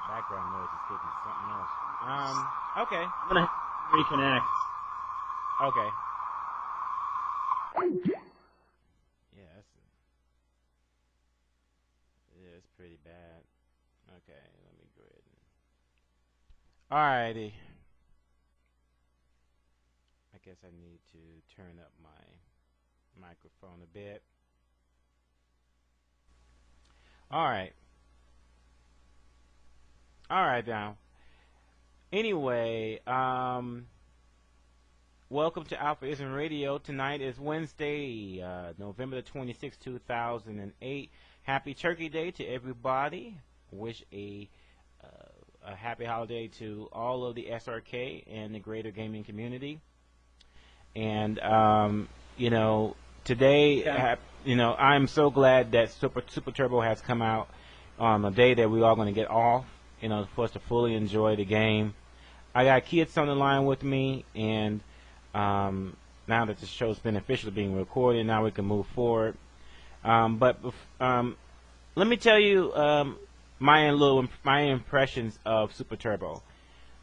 Background noise is getting something else. Okay. I'm gonna reconnect. Okay. Yeah, it's pretty bad. Okay, let me go ahead and. Alrighty. I guess I need to turn up my microphone a bit. Alright. Alright now. Anyway, welcome to AlphaISM Radio. Tonight is Wednesday, November the 26th, 2008. Happy Turkey Day to everybody. Wish a happy holiday to all of the SRK and the greater gaming community. And, today, I'm so glad that Super Turbo has come out on a day that we're all going to get off, for us to fully enjoy the game. I got kids on the line with me, and now that the show's been officially being recorded, now we can move forward. But let me tell you my impressions of Super Turbo.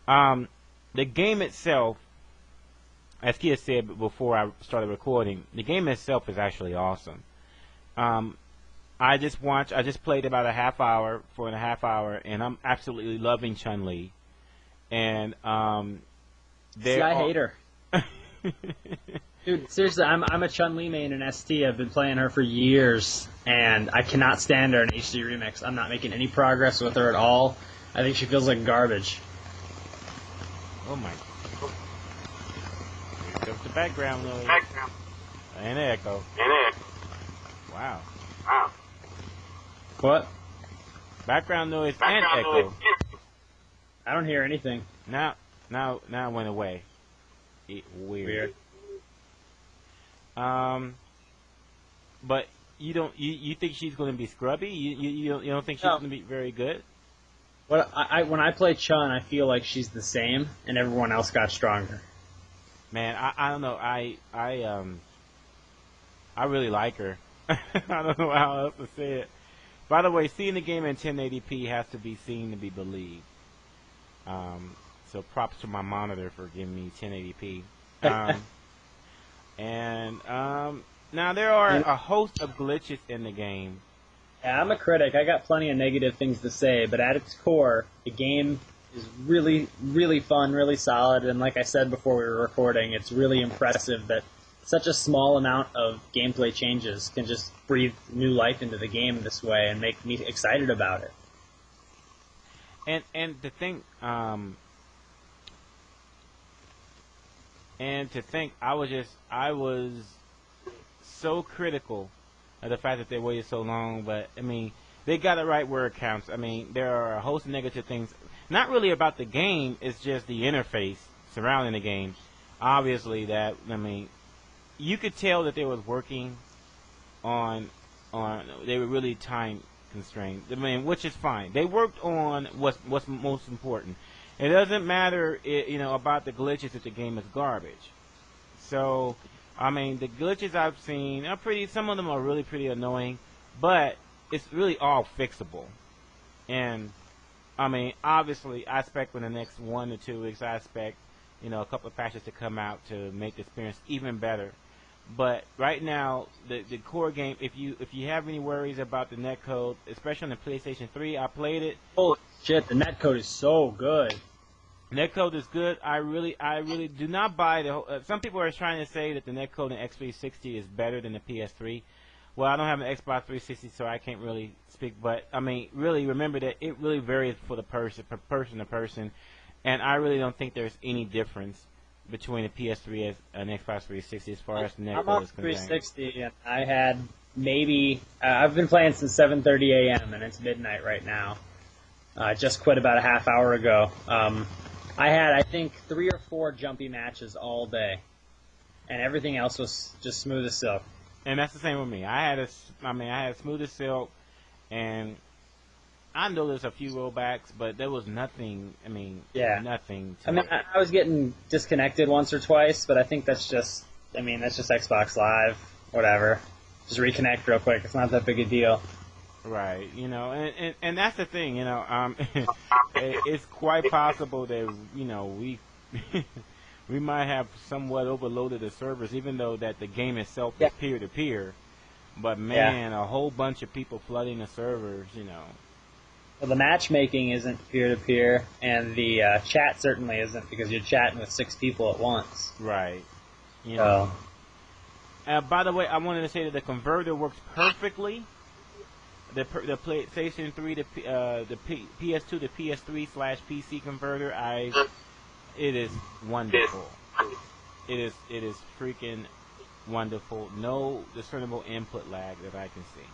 The game itself, as Kia said before I started recording, the game itself is actually awesome. I just played about a half hour, and I'm absolutely loving Chun-Li. And See, I hate her. Dude, seriously, I'm a Chun-Li main in ST. I've been playing her for years, and I cannot stand her in HD Remix. I'm not making any progress with her at all. I think she feels like garbage. Oh my. Here comes the background noise. And echo. Wow. What? Background noise and echo. I don't hear anything. Now it went away. Weird. But you think she's going to be scrubby? You don't think she's going to be very good? When I play Chun, I feel like she's the same, and everyone else got stronger. Man, I don't know. I really like her. I don't know how else to say it. By the way, seeing the game in 1080p has to be seen to be believed. So props to my monitor for giving me 1080p. Now there are a host of glitches in the game. Yeah, I'm a critic. I got plenty of negative things to say, but at its core, the game is really, really fun, really solid, and like I said before we were recording, it's really impressive that such a small amount of gameplay changes can just breathe new life into the game this way and make me excited about it. And to think, I was so critical of the fact that they waited so long, but I mean, they got it right where it counts. I mean, there are a host of negative things, not really about the game, it's just the interface surrounding the game. Obviously, you could tell that they was working on they were really time constrained. I mean, which is fine. They worked on what's most important. It doesn't matter, about the glitches if the game is garbage. So, I mean, the glitches I've seen are some of them are really pretty annoying, but it's really all fixable. And, I mean, obviously, I expect in the next 1 to 2 weeks, I expect, a couple of patches to come out to make the experience even better. But right now, the core game, if you have any worries about the netcode, especially on the PlayStation 3, I played it. Holy shit, the netcode is so good. Netcode is good. I really do not buy the whole, some people are trying to say that the netcode in X360 is better than the PS3. Well, I don't have an Xbox 360, so I can't really speak. But, I mean, really remember that it really varies for person to person. And I really don't think there's any difference between a PS3 and an Xbox 360 as far as the netcode is concerned. 360, and I had maybe I've been playing since 7:30 a.m. and it's midnight right now. I just quit about a half hour ago. I had, I think, 3 or 4 jumpy matches all day, and everything else was just smooth as silk. And that's the same with me. I had smooth as silk, and I know there's a few rollbacks, but there was nothing. I mean, nothing. I was getting disconnected once or twice, but I think that's just Xbox Live. Whatever. Just reconnect real quick. It's not that big a deal. Right, and that's the thing, it's quite possible that we we might have somewhat overloaded the servers, even though that the game itself is peer to peer. But man, a whole bunch of people flooding the servers. Well, the matchmaking isn't peer to peer, and the chat certainly isn't because you're chatting with 6 people at once. Right. So. By the way, I wanted to say that the converter works perfectly. The PlayStation 3 to the PS2 to PS3/PC converter, it is wonderful. It is freaking wonderful. No discernible input lag that I can see.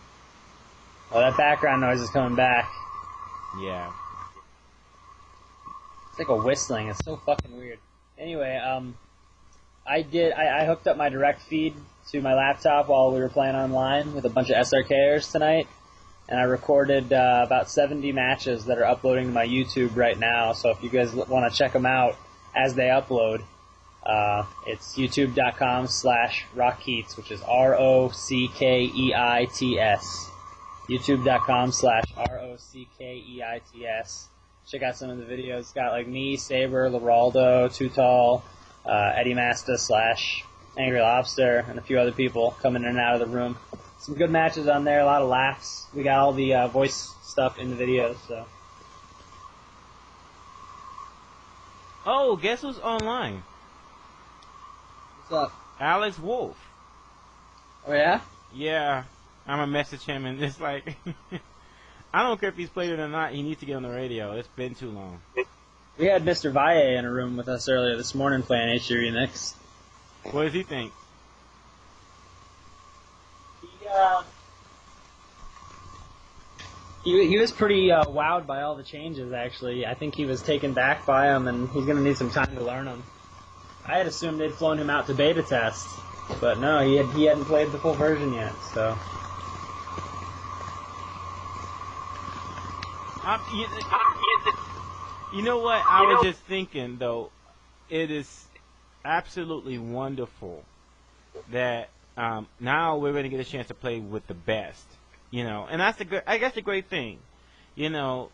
Oh, that background noise is coming back. Yeah. It's like a whistling. It's so fucking weird. Anyway, I hooked up my direct feed to my laptop while we were playing online with a bunch of SRKers tonight, and I recorded about 70 matches that are uploading to my YouTube right now. So if you guys want to check them out as they upload, it's youtube.com/Rockkeits, which is ROCKEITS. youtube.com/ROCKEITS. Check out some of the videos. It's got like me, Saber, Leraldo, Too Tall, Eddie Masta / Angry Lobster, and a few other people coming in and out of the room. Some good matches on there, a lot of laughs. We got all the voice stuff in the videos, so. Oh, guess who's online? What's up? Alex Wolfe. Oh, yeah? Yeah, I'm gonna message him, and it's like, I don't care if he's played it or not, he needs to get on the radio. It's been too long. We had Mr. Valle in a room with us earlier this morning playing HD Remix. What does he think? He was pretty wowed by all the changes, actually. I think he was taken back by them, and he's going to need some time to learn them. I had assumed they'd flown him out to beta test, but no, he hadn't played the full version yet, so. You know what? I was just thinking, though, it is absolutely wonderful that now we're going to get a chance to play with the best, and that's I guess the great thing, even though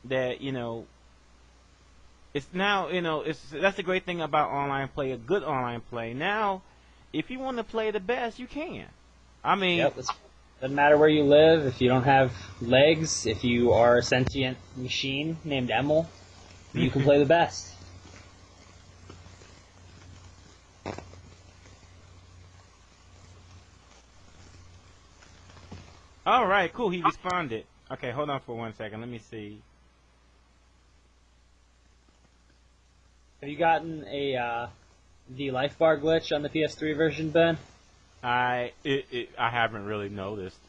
that, it's now, that's the great thing about online play, a good online play. Now, if you want to play the best, you can. I mean, doesn't matter where you live, if you don't have legs, if you are a sentient machine named Emil, you can play the best. All right, cool. He responded. Okay, hold on for 1 second. Let me see. Have you gotten the life bar glitch on the PS3 version, Ben? I haven't really noticed.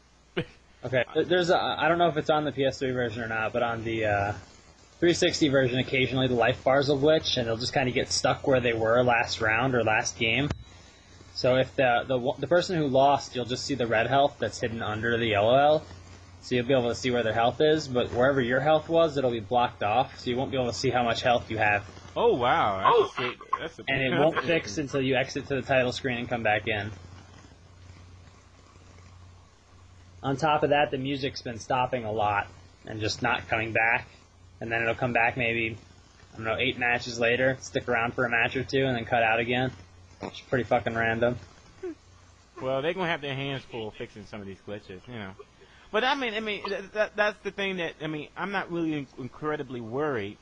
Okay, there's I don't know if it's on the PS3 version or not, but on the 360 version, occasionally the life bars will glitch, and they'll just kind of get stuck where they were last round or last game. So if the person who lost, you'll just see the red health that's hidden under the yellow health. So you'll be able to see where their health is, but wherever your health was, it'll be blocked off, so you won't be able to see how much health you have. Oh, wow. And it won't fix until you exit to the title screen and come back in. On top of that, the music's been stopping a lot and just not coming back. And then it'll come back maybe, 8 matches later, stick around for a match or two, and then cut out again. It's pretty fucking random. Well, they're going to have their hands full fixing some of these glitches, But, I mean, that's the thing that, I'm not really incredibly worried.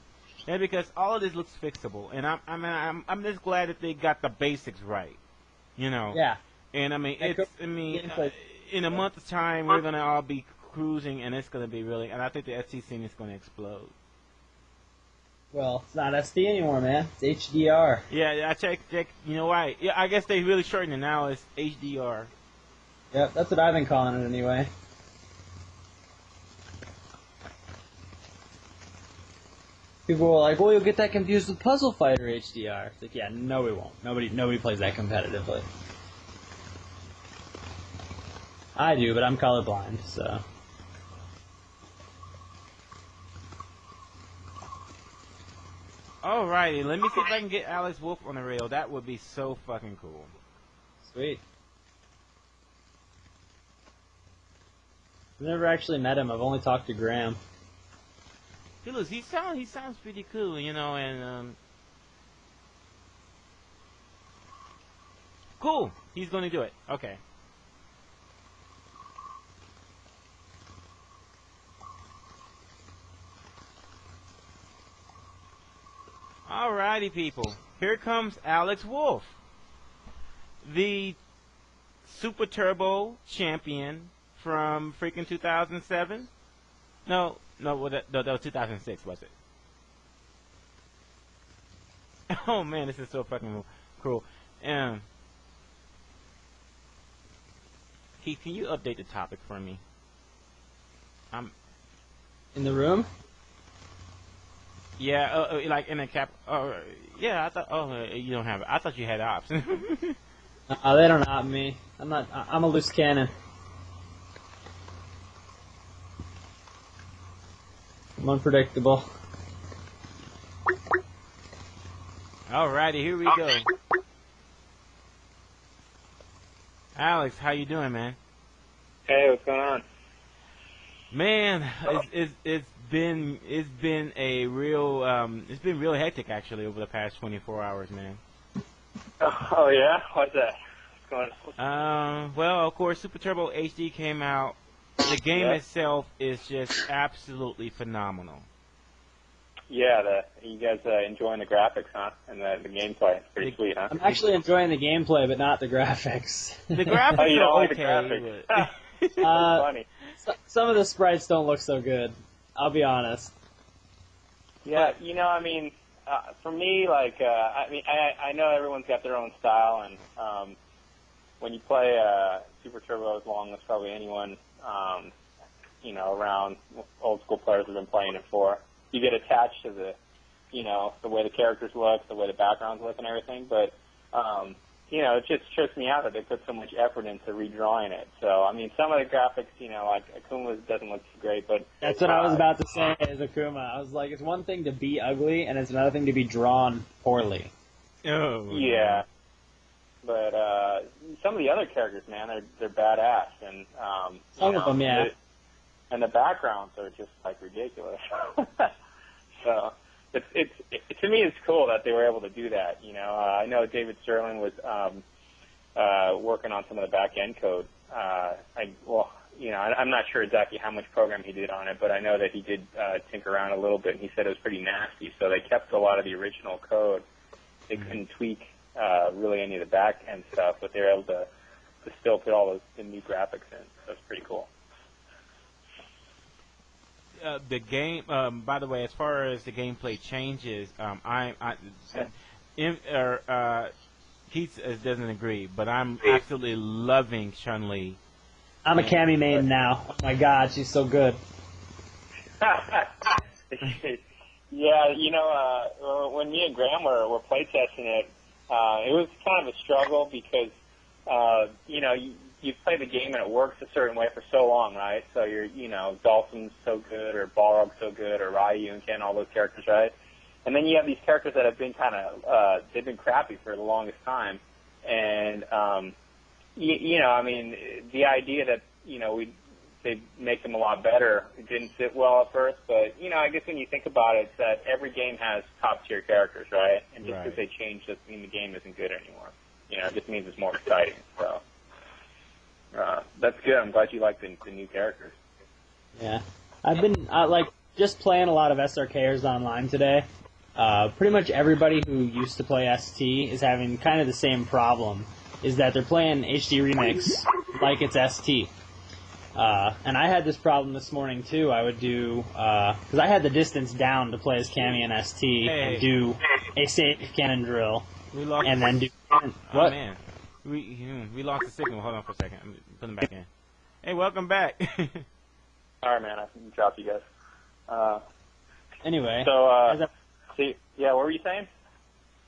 Yeah, because all of this looks fixable. And I'm just glad that they got the basics right, Yeah. And, in a month's time, we're going to all be cruising, and it's going to be really, and I think the ST scene is going to explode. Well, it's not SD anymore, man. It's HDR. Yeah, I checked, you know why? Yeah, I guess they really shortened it now. It's HDR. Yep, that's what I've been calling it anyway. People were like, well, you'll get that confused with Puzzle Fighter HDR. It's like, yeah, no we won't. Nobody plays that competitively. I do, but I'm colorblind, so... Alrighty, let me see if I can get Alex Wolfe on the rail. That would be so fucking cool. Sweet. I've never actually met him. I've only talked to Graham. He looks. He sounds pretty cool, you know, and cool. He's going to do it. Okay. Alrighty, people. Here comes Alex Wolfe, the Super Turbo champion from freaking 2007. No, that was 2006, was it? Oh man, this is so fucking cool. Keith, can you update the topic for me? I'm in the room. Yeah, like in a cap. Yeah, I thought. Oh, you don't have it. I thought you had ops. They don't op me. I'm not. I'm a loose cannon. I'm unpredictable. Alrighty, here we go. Alex, how you doing, man? Hey, what's going on? Man, it's been real hectic actually over the past 24 hours, man. Oh yeah, what's that? What's going on? Well, of course, Super Turbo HD came out. The game itself is just absolutely phenomenal. Yeah, you guys enjoying the graphics, huh? And the gameplay. It's pretty sweet, huh? I'm actually enjoying the gameplay, but not the graphics. The graphics Oh, you don't are like okay. the graphics? But Funny. Some of the sprites don't look so good. I'll be honest. Yeah, you know, I mean, for me, like, I know everyone's got their own style, and when you play Super Turbo as long as probably anyone, you know, around old school players have been playing it for, you get attached to the, you know, the way the characters look, the way the backgrounds look and everything, but, you know, it just trips me out that they put so much effort into redrawing it. So, I mean, some of the graphics, you know, like Akuma's doesn't look too great, but... That's what I was about to say as Akuma. I was like, it's one thing to be ugly, and it's another thing to be drawn poorly. oh Yeah. But some of the other characters, man, they're badass, and Some of them, yeah. And the backgrounds are just like ridiculous. So it's to me, it's cool that they were able to do that. You know, I know David Sterling was working on some of the back end code. You know, I'm not sure exactly how much program he did on it, but I know that he did tinker around a little bit, and he said it was pretty nasty. So they kept a lot of the original code. They couldn't tweak really any of the back end stuff, but they were able to still put all the new graphics in. So it's pretty cool. The game, by the way, as far as the gameplay changes, Keith doesn't agree, but I'm absolutely loving Chun-Li. I'm a Cammy main now. Oh my god, she's so good. Yeah, you know, when me and Graham were playtesting it, it was kind of a struggle because, you know, you play the game and it works a certain way for so long, right? So you're, you know, Dalton's so good, or Balrog's so good, or Ryu and Ken, all those characters, right? And then you have these characters that have been kind of, they've been crappy for the longest time. And, you know, I mean, the idea that, you know, they'd make them a lot better, it didn't sit well at first. But, you know, I guess when you think about it, it's that every game has top-tier characters, right? And just because they change doesn't mean the game isn't good anymore. You know, it just means it's more exciting, so... that's good. I'm glad you like the new characters. Yeah. I've been, like, just playing a lot of SRKers online today. Pretty much everybody who used to play ST is having kind of the same problem, is that they're playing HD Remix like it's ST. And I had this problem this morning, too. I would do, because I had the distance down to play as Cammy and ST and do a safe cannon drill. And then do... What? What? Oh, man. We lost the signal. Hold on for a second. I'm putting it back in. Hey, welcome back. All right, man. I can drop you guys. Anyway. So, yeah, what were you saying?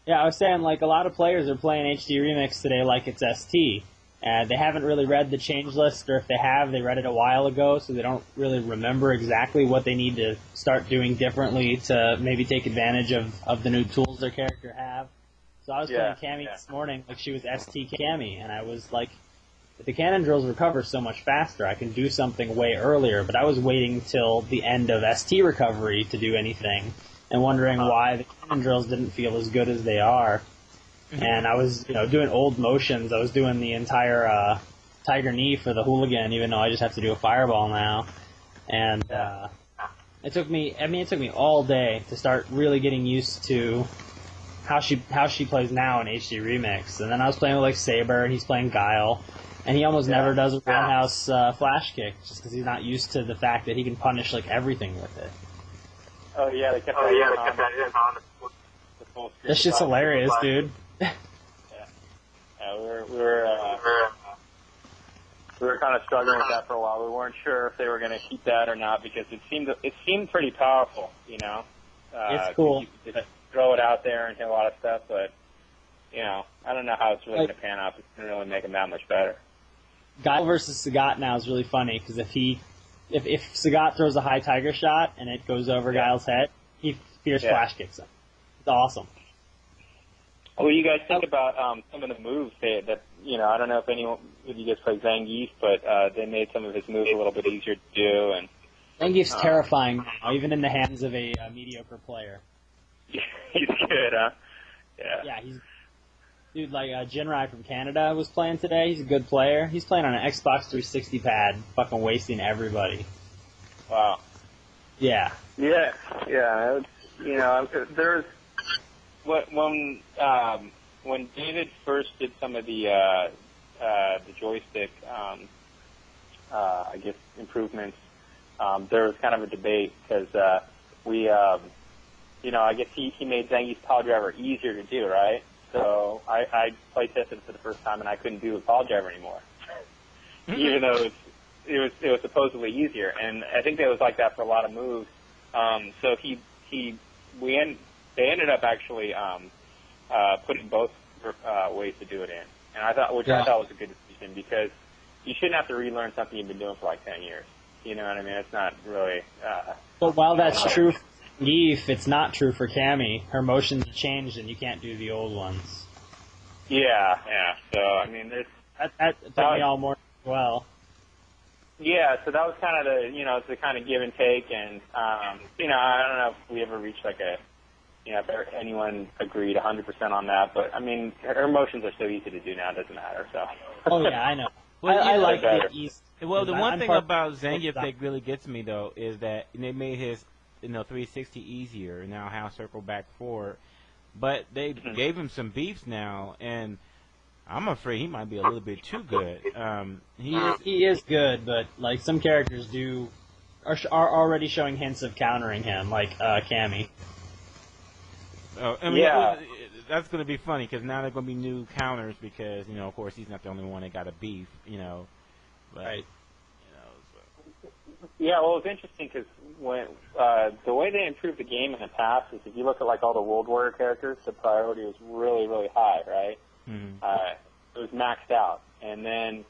Yeah, I was saying, like, a lot of players are playing HD Remix today like it's ST. They haven't really read the change list, or if they have, they read it a while ago, so they don't really remember exactly what they need to start doing differently to maybe take advantage of the new tools their character have. So I was playing Cammy this morning like she was ST Cammy, and I was like, the cannon drills recover so much faster. I can do something way earlier, but I was waiting till the end of ST recovery to do anything, and wondering why the cannon drills didn't feel as good as they are. And I was, doing old motions. I was doing the entire Tiger Knee for the hooligan, even though I just have to do a fireball now. And it took me all day to start really getting used to how she plays now in HD Remix. And then I was playing with like Saber, and he's playing Guile, and he almost never does a roundhouse flash kick just because he's not used to the fact that he can punish like everything with it. Oh yeah, they kept that on the full screen. This shit's hilarious, dude. Yeah, we were kind of struggling with that for a while. We weren't sure if they were going to keep that or not because it seemed pretty powerful, It's cool. You could throw it out there and hit a lot of stuff, but I don't know how it's really going to pan out. It's going to really make them that much better. Guile versus Sagat now is really funny because if Sagat throws a high tiger shot and it goes over Guile's head, he fierce flash kicks him. It's awesome. What do you guys think about some of the moves that I don't know if you guys play Zangief, but they made some of his moves a little bit easier to do. And Zangief's terrifying now, even in the hands of a mediocre player. He's good, huh? Yeah. Yeah, dude, like Jinrai from Canada was playing today. He's a good player. He's playing on an Xbox 360 pad, fucking wasting everybody. Wow. Yeah. Yeah. There's when David first did some of the joystick, I guess improvements, there was kind of a debate because I guess he made Zangief's power driver easier to do, right? So I play tested it for the first time and I couldn't do a power driver anymore, even though it was supposedly easier. And I think that was like that for a lot of moves. So they ended up actually putting both ways to do it in, and I thought was a good decision because you shouldn't have to relearn something you've been doing for like 10 years. You know what I mean? It's not really. But while that's true for Zangief, it's not true for Cammy. Her motions have changed, and you can't do the old ones. Yeah. So I mean, that took me all morning as well. Yeah, so that was kind of it's the kind of give and take, and I don't know if we ever reached like if anyone agreed 100% on that, but I mean, her motions are so easy to do now; it doesn't matter. So. Oh yeah, I know. Well, I like it easy. Well, the one thing about Zangief that really gets me though is that they made his 360 easier now, how circle back forward, but they gave him some beefs now, and I'm afraid he might be a little bit too good. He is good, but like some characters are already showing hints of countering him, like Cammy. Oh, I mean, that's going to be funny because now there are going to be new counters because of course he's not the only one that got a beef. But, right. Yeah, well, it's interesting because when the way they improved the game in the past is if you look at like all the World Warrior characters, the priority was really, really high, right? Mm-hmm. It was maxed out, and then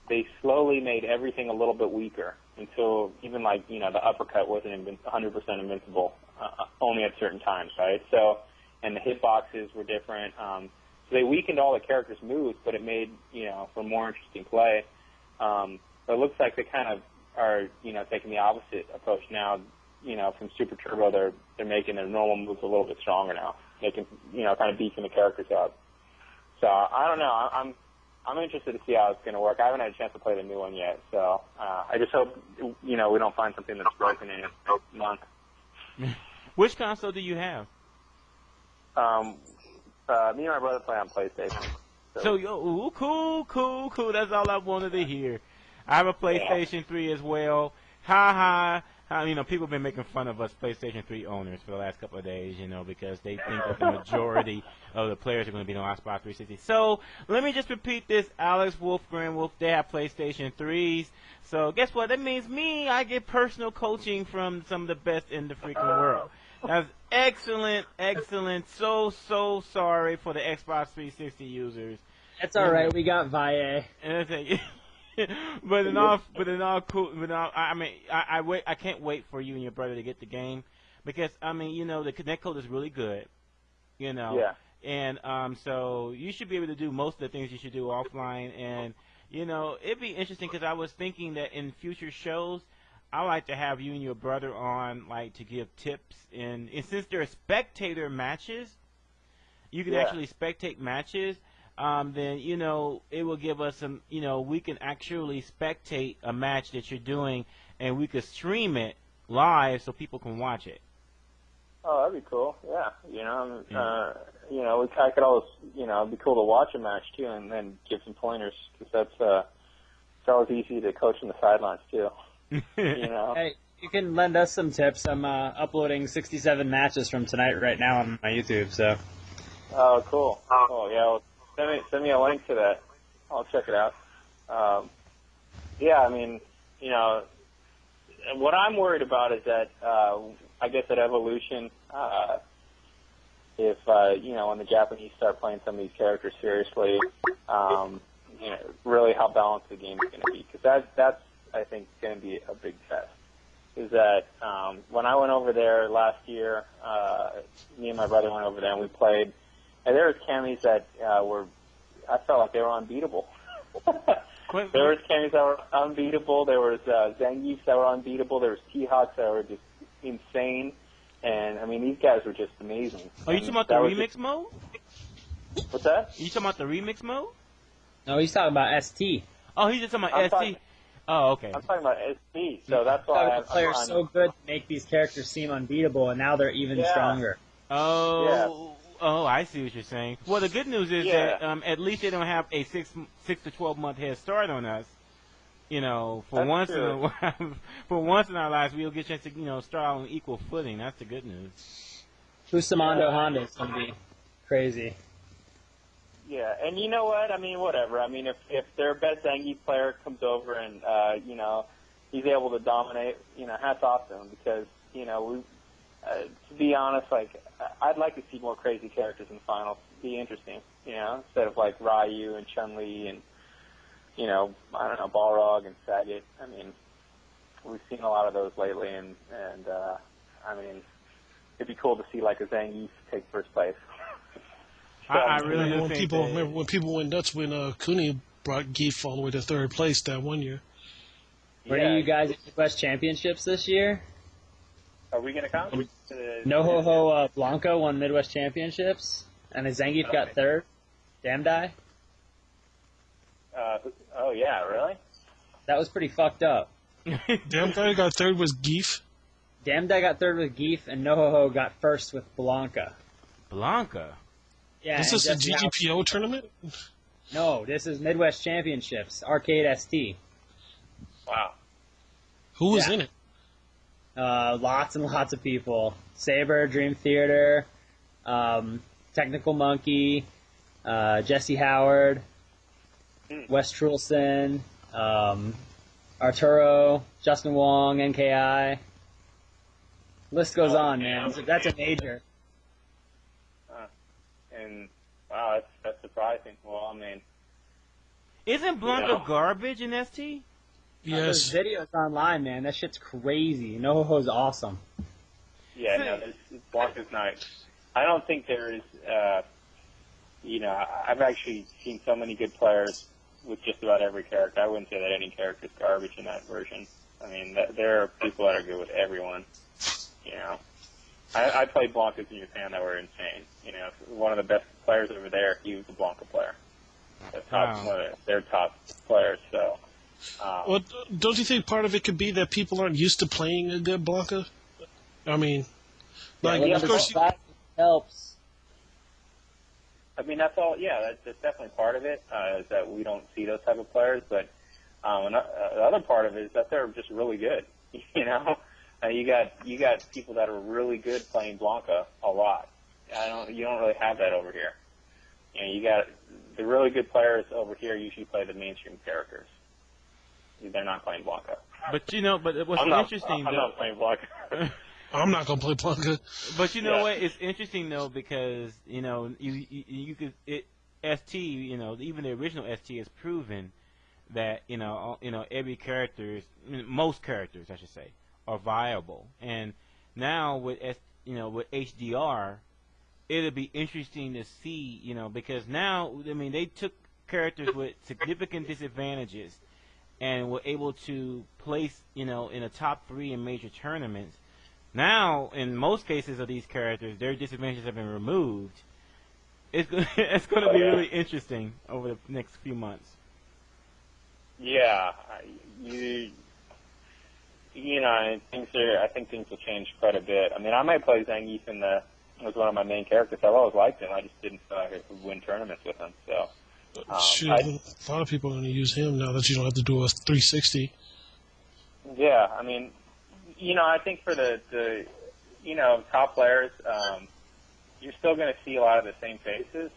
they slowly made everything a little bit weaker until even like the uppercut wasn't 100% invincible, only at certain times, right? So, and the hitboxes were different. So they weakened all the characters' moves, but it made for more interesting play. But it looks like they kind of are taking the opposite approach now. From Super Turbo, they're making their normal moves a little bit stronger now. They can kind of beefing the characters up. So I don't know. I'm interested to see how it's going to work. I haven't had a chance to play the new one yet, so I just hope we don't find something that's broken in a month. Which console do you have? Me and my brother play on PlayStation. So cool. That's all I wanted to hear. I have a PlayStation 3 as well. Ha. People have been making fun of us PlayStation 3 owners for the last couple of days, because they think that the majority of the players are going to be on Xbox 360. So let me just repeat this. Alex Wolfe, Grand Wolf, they have PlayStation 3s. So guess what? That means I get personal coaching from some of the best in the freaking world. That's excellent. So sorry for the Xbox 360 users. That's all right. We got Valle. But in all cool. I can't wait for you and your brother to get the game because the netcode is really good. Yeah. And so you should be able to do most of the things you should do offline, and You know, it'd be interesting because I was thinking that in future shows, I like to have you and your brother on, like, to give tips. And since they're spectator matches, you can actually spectate matches. Then, you know, it will give us some, you know, we can actually spectate a match that you're doing, and we could stream it live so people can watch it. Oh, that'd be cool. Yeah, you know, I could always, you know, it'd be cool to watch a match too, and then give some pointers because it's always easy to coach on the sidelines too. You know. Hey, you can lend us some tips. I'm uploading 67 matches from tonight right now on my YouTube. So. Oh, cool. Oh, yeah. Well, send me a link to that. I'll check it out. Yeah, I mean, you know, what I'm worried about is that I guess at Evolution, if you know, when the Japanese start playing some of these characters seriously, you know, really how balanced the game is going to be, because that's I think going to be a big test. Is that when I went over there last year, me and my brother went over there and we played, and there was camis that I felt like they were unbeatable. There was camis that were unbeatable. There was Zangiefs that were unbeatable. There was T-Hawks that were just insane. And, I mean, these guys were just amazing. Oh, you talking about the remix mode? What's that? You talking about the remix mode? No, he's talking about ST. Oh, he's just talking about ST. Oh, okay. I'm talking about ST, so that's why the player's so good to make these characters seem unbeatable, and now they're even stronger. Oh, oh, I see what you're saying. Well, the good news is that at least they don't have a 6 to 12 month head start on us. You know, for once in a while, for once in our lives, we'll get a chance to, you know, start out on equal footing. That's the good news. Bustamante Honda is going to be crazy. Yeah, and you know what? I mean, whatever. I mean, if their best Zangief player comes over and, you know, he's able to dominate, you know, hats off to him, because, you know, to be honest, like, I'd like to see more crazy characters in the finals. It'd be interesting, you know, instead of, like, Ryu and Chun-Li and, you know, I don't know, Balrog and Sagat. I mean, we've seen a lot of those lately, and I mean, it'd be cool to see, like, a Zangief take first place. I really do when think people that, remember when people went nuts when Cooney brought Geef all the way to third place that one year. Were you guys at Midwest Championships this year? Are we going to come? No Blanco won Midwest Championships, and Zangief got third. Damdai. Oh, yeah, really? That was pretty fucked up. Damdai got third with Geef. Damdai got third with Geef, and No got first with Blanca. Blanca? Yeah. Is this a GGPO tournament? No, this is Midwest Championships, Arcade ST. Wow. Who was in it? Lots and lots of people. Saber, Dream Theater, Technical Monkey, Jesse Howard, Wes Trulson, Arturo, Justin Wong, NKI. List goes on, man. That's a major. And, wow, that's surprising. Well, I mean... Isn't Blanca garbage in ST? Yes. There's videos online, man. That shit's crazy. No-Ho-Ho's awesome. Yeah, no, Blanca's nice. I don't think there is, you know, I've actually seen so many good players with just about every character. I wouldn't say that any character's garbage in that version. I mean, there are people that are good with everyone, you know. I played Blankas in Japan that were insane. You know, one of the best players over there, he was a Blanca player. One of their top players, so... well, don't you think part of it could be that people aren't used to playing a good Blanca? I mean, like, of course... That helps. I mean, that's all. Yeah, that's definitely part of it. Is that we don't see those type of players, but the other part of it is that they're just really good. You know, you got people that are really good playing Blanca a lot. You don't really have that over here. You know, you got the really good players over here usually play the mainstream characters. They're not playing Blanca. But you know, what's interesting? I'm not playing Blanca. I'm not gonna play Blanca. But you know what? It's interesting though, because you know you could ST, you know, even the original ST has proven that you know every character, most characters I should say, are viable. And now with with HDR, it'll be interesting to see, you know, because now I mean they took characters with significant disadvantages and were able to place, in a top 3 in major tournaments. Now, in most cases of these characters, their disadvantages have been removed. It's going to be really interesting over the next few months. Yeah, I think things will change quite a bit. I mean, I might play Zangief as one of my main characters. I've always liked him. I just didn't feel like I could win tournaments with him. So, a lot of people are going to use him now that you don't have to do a 360. Yeah, I mean, I think for the top players, you're still going to see a lot of the same faces.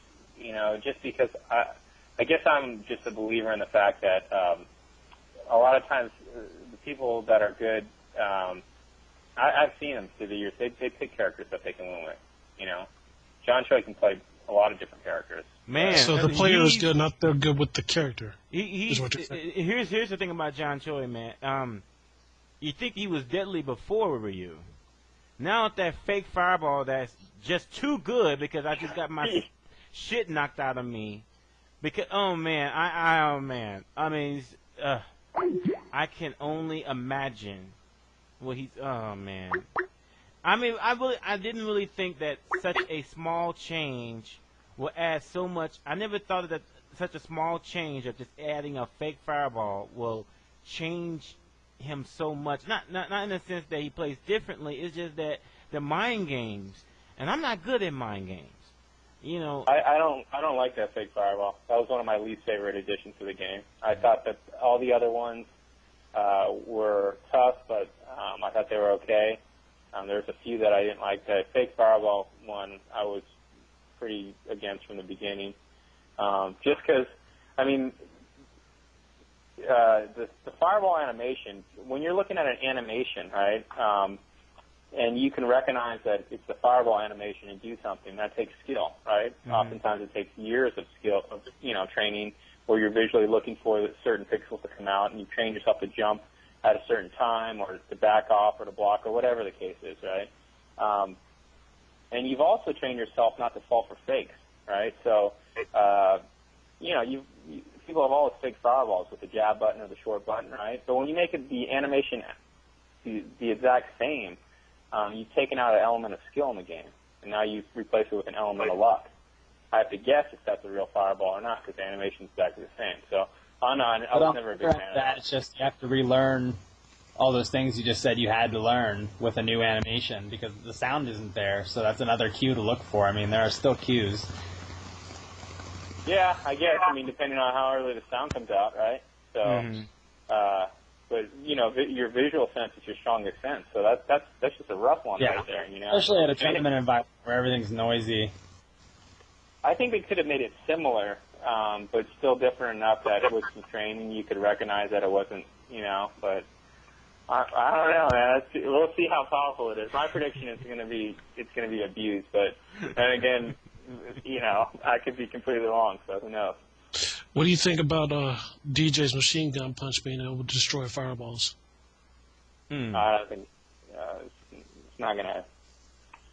Just because I guess I'm just a believer in the fact that a lot of times the people that are good, I've seen them through the years. They pick characters that they can win with. John Choi can play a lot of different characters. Man, so the player is good, not they're good with the character. Here's the thing about John Choi, man. You think he was deadly before Ryu. Now with that fake fireball that's just too good because I just got my shit knocked out of me. Because I mean, I can only imagine what he's. Oh man. I mean, I didn't really think that such a small change will add so much. I never thought that such a small change of just adding a fake fireball will change him so much. Not in the sense that he plays differently. It's just that the mind games, and I'm not good at mind games. I don't like that fake fireball. That was one of my least favorite additions to the game. I thought that all the other ones were tough, but I thought they were okay. There's a few that I didn't like. The fake fireball one I was pretty against from the beginning. Just because, I mean, the fireball animation, when you're looking at an animation, right, and you can recognize that it's the fireball animation and do something, that takes skill, right? Mm-hmm. Oftentimes it takes years of skill, of training, where you're visually looking for certain pixels to come out, and you train yourself to jump at a certain time, or to back off, or to block, or whatever the case is, right? And you've also trained yourself not to fall for fakes, right? So, people have always faked fireballs with the jab button or the short button, right? But when you make the animation the exact same, you've taken out an element of skill in the game, and now you've replaced it with an element of luck. I have to guess if that's a real fireball or not, because the animation's exactly the same. So, I was never a big fan of that. It's just you have to relearn all those things you just said you had to learn with a new animation, because the sound isn't there, so that's another cue to look for. I mean, there are still cues. Yeah, I guess. I mean, depending on how early the sound comes out, right? So, but your visual sense is your strongest sense. So that's just a rough one right there. Especially at a tournament environment where everything's noisy. I think they could have made it similar, but still different enough that with some training you could recognize that it wasn't, But I don't know, man. We'll see how powerful it is. My prediction is it's going to be abused, but then again, I could be completely wrong. So who knows? What do you think about DJ's machine gun punch being able to destroy fireballs? I don't think it's not going to.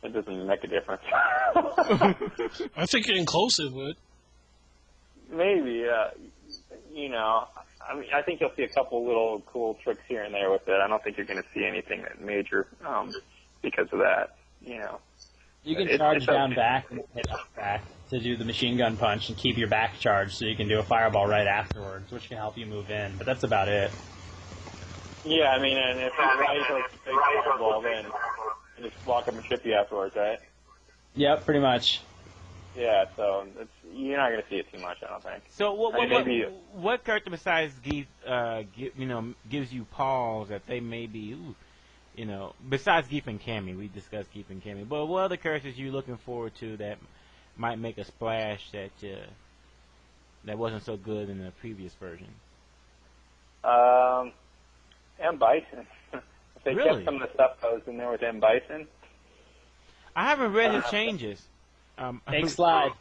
It doesn't make a difference. I think getting close it would. Maybe, I mean, I think you'll see a couple little cool tricks here and there with it. I don't think you're going to see anything that major because of that. You can charge down back and hit up back to do the machine gun punch and keep your back charged, so you can do a fireball right afterwards, which can help you move in. But that's about it. Yeah, I mean, and if it's right for a big fireball, then you just walk up and trip you afterwards, right? Yep, pretty much. Yeah, so you're not going to see it too much, I don't think. So what character besides Geef, gives you pause that they may be, besides Geef and Cammy, we discussed Geef and Cammy, but what other characters are you looking forward to that might make a splash that wasn't so good in the previous version? M. Bison. If they kept some of the stuff that was in there with M. Bison. I haven't read his changes. Fake slide.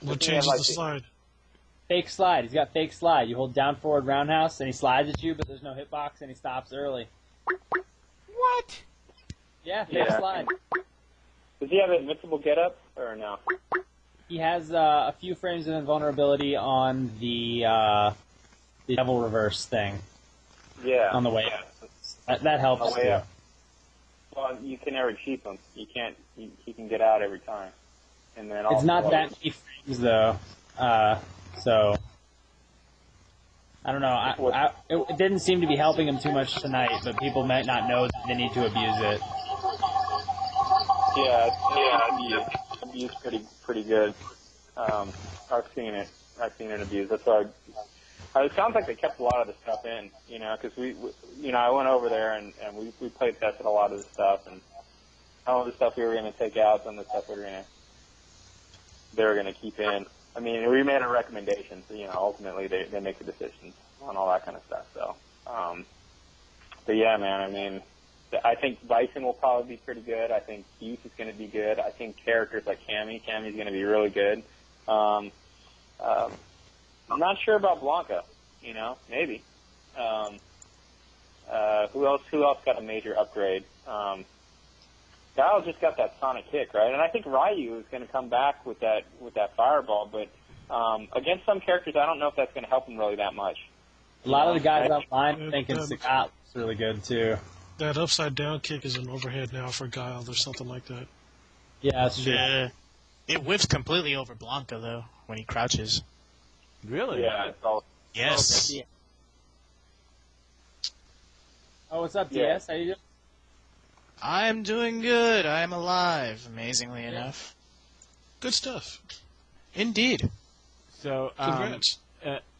What changes the slide? Fake slide. He's got fake slide. You hold down forward roundhouse, and he slides at you, but there's no hitbox, and he stops early. What? Yeah, fake slide. Does he have an invincible get-up, or no? He has a few frames of invulnerability on the devil reverse thing. Yeah. On the way up. That helps too. Well, you can never cheat him. You can't. He can get out every time. And then it's not that many frames though. So I don't know. It didn't seem to be helping him too much tonight, but people might not know that they need to abuse it. Yeah, abused pretty good. I've seen it abused. That's why. It sounds like they kept a lot of the stuff in, because I went over there and we played tested a lot of the stuff, and some of the stuff we were going to take out, some of the stuff they were going to keep in. I mean, we made a recommendation, so ultimately they make the decisions on all that kind of stuff. So, but yeah, man, I mean, I think Bison will probably be pretty good. I think Youth is going to be good. I think characters like Cammy's going to be really good. I'm not sure about Blanca, maybe. Who else got a major upgrade? Guile just got that sonic kick, right? And I think Ryu is going to come back with that fireball, but against some characters, I don't know if that's going to help him really that much. A lot of the guys online thinking Sagat looks really good too. That upside down kick is an overhead now for Guile or something like that. Yeah, that's true. Yeah. It whiffs completely over Blanca though when he crouches. Really? Yeah, it's all. Yes. Oh, what's up, DS? How you doing? I'm doing good. I'm alive, amazingly enough. Good stuff. Indeed. So, Congrats.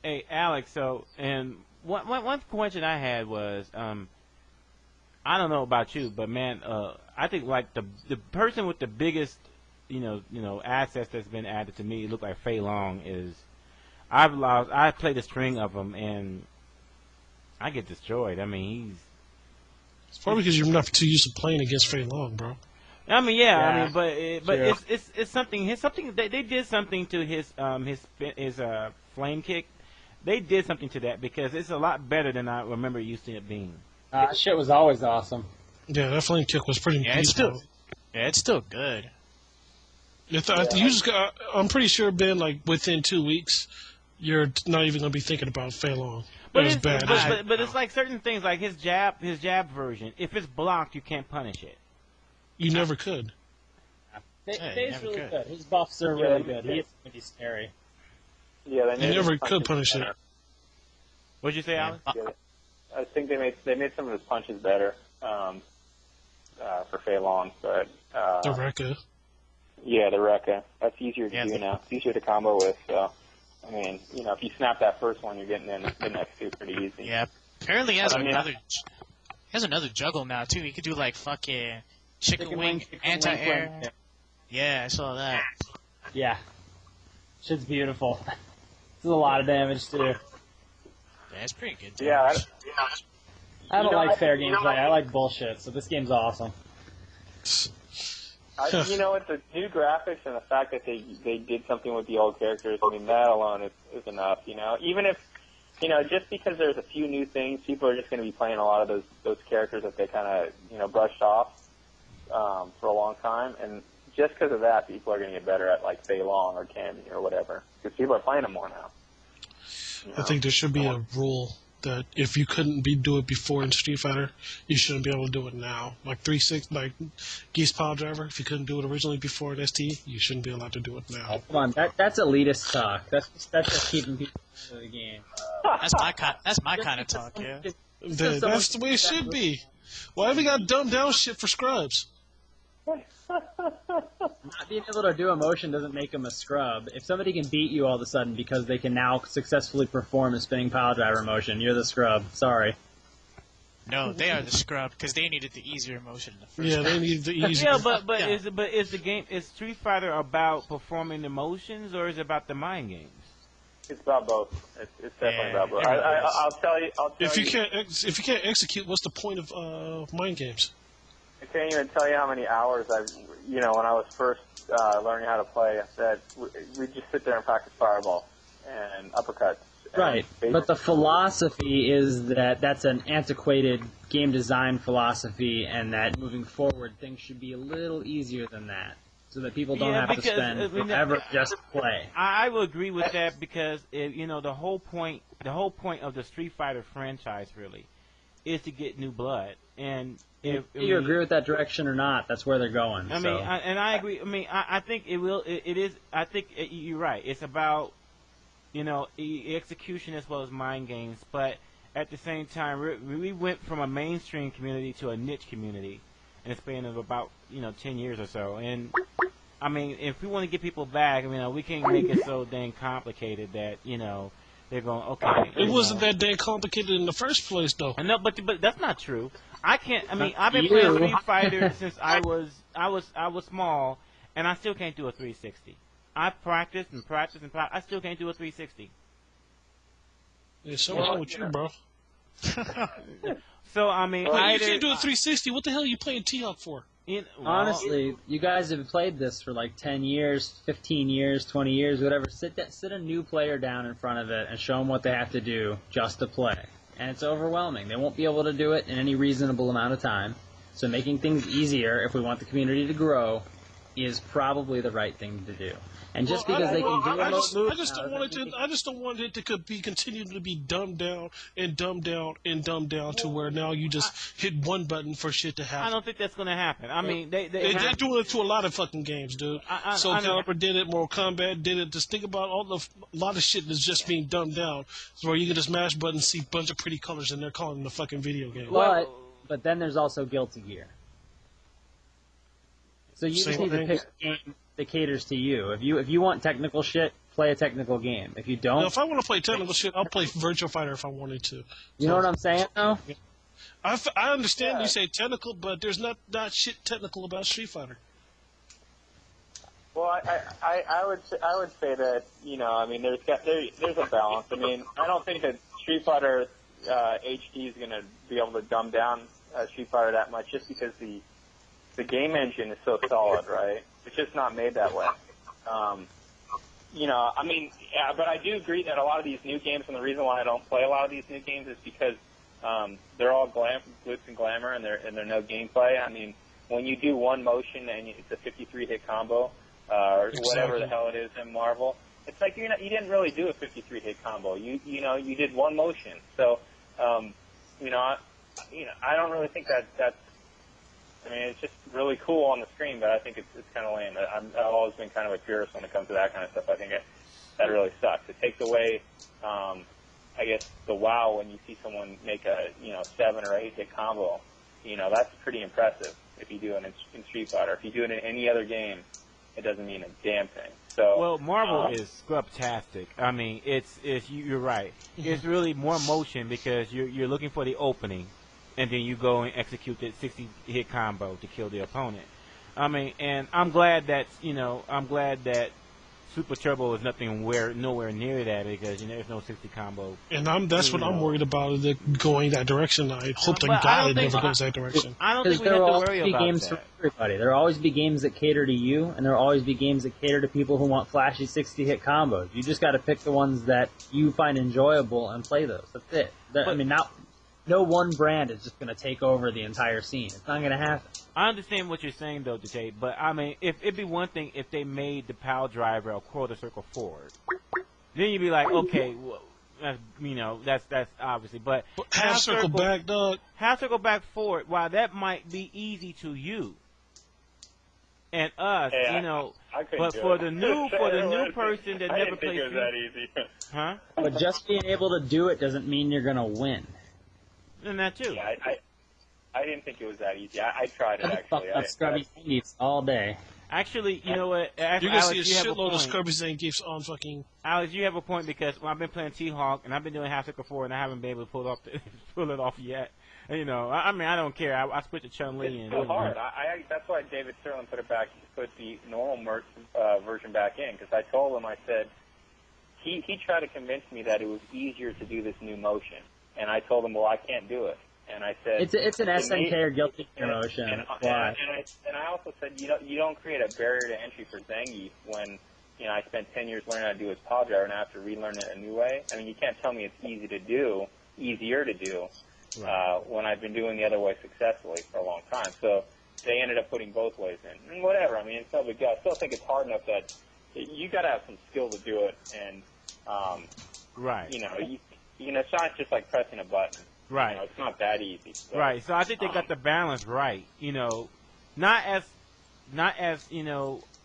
Hey, Alex. So, and one question I had was, I don't know about you, but man, I think like the person with the biggest, assets that's been added to me, look like Fei Long is. I played a string of them and I get destroyed. I mean, It's probably because you're not too used to playing against Fei Long, bro. I mean, yeah. I mean, but True. it's something. They did something to his flame kick. They did something to that because it's a lot better than I remember it used to it being. That shit was always awesome. Yeah, that flame kick was pretty peaceful. It's still good. I'm pretty sure, Ben, like within 2 weeks, you're not even going to be thinking about Fei Long. But It was it's, bad. but it's like certain things, like his jab version. If it's blocked, you can't punish it. You never could. Fei's really good. His buffs are really good. He's scary. Yeah, You never could punish it. What'd you say, Alex? Yeah. I think they made some of his punches better for Fei Long, but The Rekka. yeah, the Rekka. That's easier to do now. It's easier to combo with. So, I mean, if you snap that first one, you're getting in the next two pretty easy. Yeah. Apparently he has another juggle now too. He could do like fucking chicken wing anti-air. Yeah, I saw that. Yeah. Shit's beautiful. This is a lot of damage too. Yeah, it's pretty good. Yeah. I don't like fair gameplay. I like bullshit. So this game's awesome. With the new graphics and the fact that they did something with the old characters, I mean, that alone is enough. Even if, just because there's a few new things, people are just going to be playing a lot of those characters that they kind of, brushed off for a long time. And just because of that, people are going to get better at, like, Fei Long or Cammy or whatever. Because people are playing them more now. I think there should be a rule that if you couldn't do it before in Street Fighter, you shouldn't be able to do it now. Like 360, like Geese Pile Driver, if you couldn't do it originally before in ST, you shouldn't be allowed to do it now. Come on, that's elitist talk. That's just keeping people into the game. That's my kind of talk, yeah. That's the way it should be. Why have we got dumbed down shit for scrubs? Not being able to do a motion doesn't make them a scrub. If somebody can beat you all of a sudden because they can now successfully perform a spinning pile driver motion, you're the scrub. Sorry. No, they are the scrub because they needed the easier motion in the first. Yeah, they need the easier. Yeah, is Street Fighter about performing the motions or is it about the mind games? It's about both. It's definitely about both. I'll tell you. If you can't execute, what's the point of mind games? I can't even tell you how many hours when I was first learning how to play, I said we'd just sit there and practice fireball and uppercuts. Right, but the philosophy is that that's an antiquated game design philosophy, and that moving forward, things should be a little easier than that. so that people don't have to spend forever just to play. I will agree with that because the whole point of the Street Fighter franchise really is to get new blood. And if you agree with that direction or not, that's where they're going. I agree. I mean, I think it will. It is. I think you're right. It's about execution as well as mind games, but at the same time, we went from a mainstream community to a niche community in a span of about 10 years or so. And I mean, if we want to get people back, we can't make it so dang complicated that they're going, okay. It wasn't that dang complicated in the first place, though. No, but that's not true. I can't. I mean, I've been playing Street Fighter since I was small, and I still can't do a 360. I've practiced and practiced and practiced. I still can't do a 360. There's something wrong with you, bro. So I mean, you can't do a 360. What the hell are you playing T-Hawk for? Honestly, you guys have played this for like 10 years, 15 years, 20 years, whatever. Sit a new player down in front of it and show them what they have to do just to play. And it's overwhelming. They won't be able to do it in any reasonable amount of time. So making things easier, if we want the community to grow, is probably the right thing to do. And just because they can do it, I just don't want it to be continued to be dumbed down and dumbed down and dumbed down to where now you just hit one button for shit to happen. I don't think that's going to happen. I mean, they're doing it to a lot of fucking games, dude. Soul Calibur did it, Mortal Kombat did it. Just think about a lot of shit that's just being dumbed down, where you can just mash buttons, see a bunch of pretty colors, and they're calling it a fucking video game. But then there's also Guilty Gear. So you just need to pick a game that caters to you. If you want technical shit, play a technical game. If you don't... Now, if I want to play technical shit, I'll play Virtua Fighter if I wanted to. You know what I'm saying, though? I understand you say technical, but there's not shit technical about Street Fighter. Well, I would say that there's a balance. I mean, I don't think that Street Fighter HD is going to be able to dumb down Street Fighter that much, just because the game engine is so solid, right? It's just not made that way. But I do agree that a lot of these new games, and the reason why I don't play a lot of these new games is because they're all glitz and glamour, and they're no gameplay. I mean, when you do one motion and it's a 53-hit combo, or whatever the hell it is in Marvel, it's like you didn't really do a 53-hit combo. You did one motion. So, I don't really think that's. I mean, it's just really cool on the screen, but I think it's kind of lame. I've always been kind of a purist when it comes to that kind of stuff. I think that really sucks. It takes away, I guess, the wow when you see someone make a 7 or 8 hit combo. That's pretty impressive if you do it in Street Fighter. If you do it in any other game, it doesn't mean a damn thing. So well, Marvel is scrubtastic. I mean, you're right. It's really more motion because you're looking for the opening. And then you go and execute that 60-hit combo to kill the opponent. I mean, and I'm glad that Super Turbo is nowhere near that because there's no 60 combo. And that's what I'm worried about, is it going that direction. I hope to God it never goes that direction. I don't think we have to worry about games that. For everybody. There will always be games that cater to you, and there will always be games that cater to people who want flashy 60-hit combos. You just got to pick the ones that you find enjoyable and play those. That's it. No one brand is just going to take over the entire scene. It's not going to happen. I understand what you're saying, though, Jay, but I mean, it'd be one thing if they made the PAL driver a quarter circle forward. Then you'd be like, okay, well, that's obviously, but half circle back, dog. Half circle back forward. While that might be easy to you and us, but for the new person that never played, it was that easy. Huh? But just being able to do it doesn't mean you're going to win. And that too. Yeah, I didn't think it was that easy. I tried it actually. I scrubby Zangiefs all day. Actually, you know what? You're gonna see a shitload of scrubby Zangiefs on fucking. Alex, you have a point because I've been playing T-Hawk and I've been doing half circle forward and I haven't been able to pull it off yet. And, I mean, I don't care. I switched to Chun-Li. It's so hard. That's why David Sterling put the normal version back in, because I told him, I said, he tried to convince me that it was easier to do this new motion. And I told him, well, I can't do it. And I said, it's an SNK or Guilty Gear motion. And I also said, you don't create a barrier to entry for Zangief when I spent 10 years learning how to do his PAL driver and I have to relearn it a new way. I mean, you can't tell me it's easier to do, when I've been doing the other way successfully for a long time. So they ended up putting both ways in. And whatever, I mean, it's no big deal. I still think it's hard enough that you got to have some skill to do it, and right. It's not just like pressing a button. Right. It's not that easy. So, right. So I think they got the balance right. Not as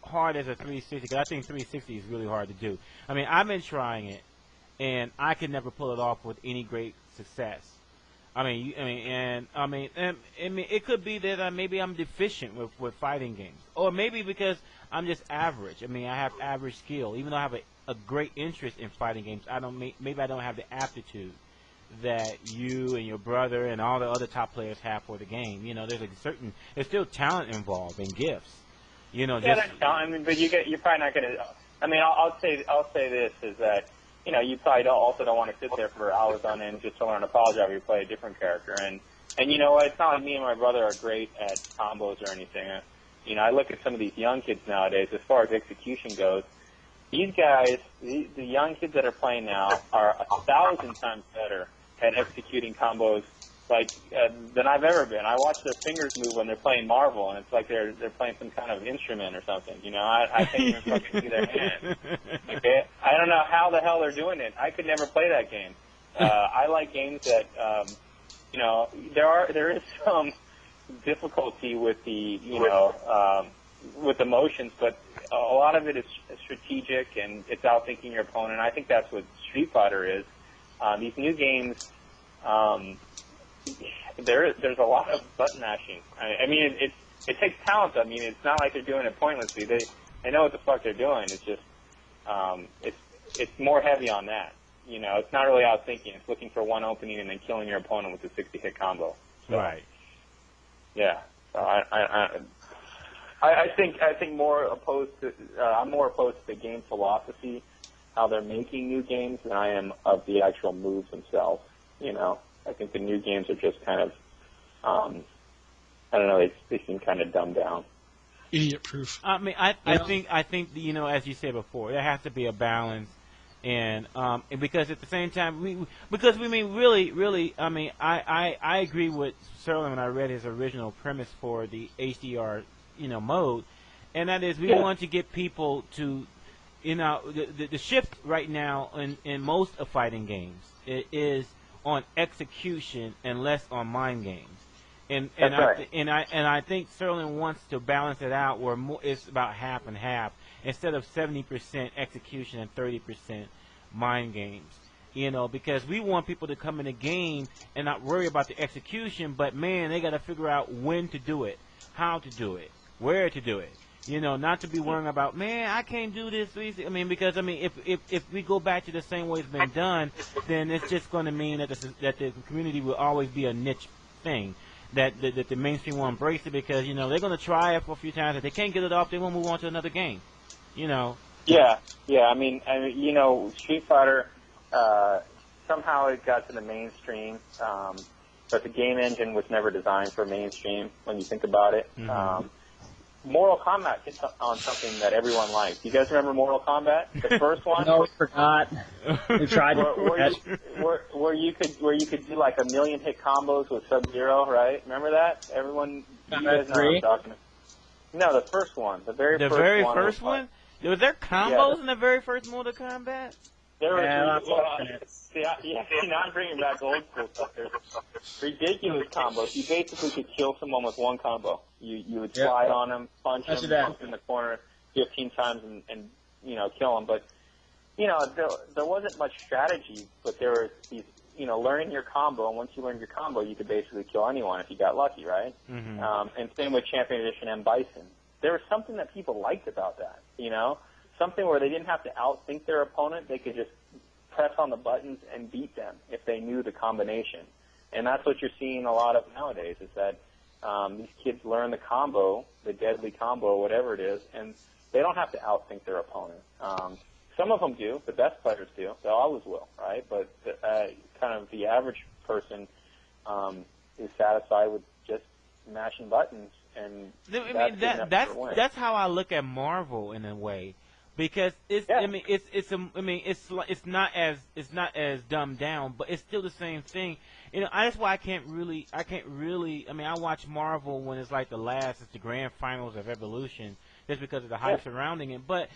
hard as a 360. Because I think 360 is really hard to do. I mean, I've been trying it, and I could never pull it off with any great success. It could be that maybe I'm deficient with fighting games, or maybe because I'm just average. I mean, I have average skill, even though I have a great interest in fighting games. Maybe I don't have the aptitude that you and your brother and all the other top players have for the game. There's still talent involved and gifts. That's talent, but you're probably not going to. I mean, I'll say this is that. You probably also don't want to sit there for hours on end just to learn to pile driver. You play a different character, and you know what? It's not like me and my brother are great at combos or anything. I look at some of these young kids nowadays. As far as execution goes, these guys, the young kids that are playing now, are 1,000 times better at executing combos than I've ever been. I watch their fingers move when they're playing Marvel, and it's like they're playing some kind of instrument or something. I can't even fucking see their hands. Okay, I don't know how the hell they're doing it. I could never play that game. I like games that there is some difficulty with the with the motions, but a lot of it is strategic and it's outthinking your opponent. I think that's what Street Fighter is. These new games. There's a lot of button mashing. I mean, it takes talent. I mean, it's not like they're doing it pointlessly. They know what the fuck they're doing. It's just it's more heavy on that. It's not really out thinking. It's looking for one opening and then killing your opponent with a 60-hit combo. So, right. Yeah. So I think more opposed to I'm more opposed to the game philosophy, how they're making new games, than I am of the actual moves themselves. I think the new games are just kind of, I don't know, they seem kind of dumbed down. Idiot proof. I mean, I think as you said before, there has to be a balance, and because at the same time really, I mean, I agree with Sterling when I read his original premise for the HDR mode, and that is we want to get people to, the shift right now in most of fighting games is on execution and less on mind games, and I think Sterling wants to balance it out where it's about half and half instead of 70% execution and 30% mind games. Because we want people to come in the game and not worry about the execution, but man, they got to figure out when to do it, how to do it, where to do it. Not to be worrying about, man, I can't do this. I mean, because if we go back to the same way it's been done, then it's just going to mean that the community will always be a niche thing. That the mainstream will embrace it because they're going to try it for a few times. If they can't get it off, they will move on to another game. Yeah. I mean, Street Fighter somehow it got to the mainstream, but the game engine was never designed for mainstream. When you think about it. Mm-hmm. Mortal Kombat hit on something that everyone liked. You guys remember Mortal Kombat, the first one? No, we forgot. We tried where you could do like 1,000,000 hit combos with Sub-Zero, right? Remember that? Everyone, you guys know what I'm talking about. No, the first one, the very first one. Was there combos in the very first Mortal Kombat? There were now I'm bringing back old school stuff. There's ridiculous combos. You basically could kill someone with one combo. You would slide on them, punch them, jump in the corner 15 times, and kill them. But there wasn't much strategy. But there was these learning your combo, and once you learned your combo, you could basically kill anyone if you got lucky, right? Mm-hmm. And same with Champion Edition M. Bison. There was something that people liked about that. Something where they didn't have to outthink their opponent. They could just press on the buttons and beat them if they knew the combination. And that's what you're seeing a lot of nowadays is that these kids learn the combo, the deadly combo, whatever it is, and they don't have to outthink their opponent. Some of them do. The best players do. They always will, right? But kind of the average person is satisfied with just mashing buttons. And that's how I look at Marvel in a way. Because it's it's not as dumbed down, but it's still the same thing. that's why I can't really. I mean, I watch Marvel when it's like it's the grand finals of Evolution, just because of the hype surrounding it. But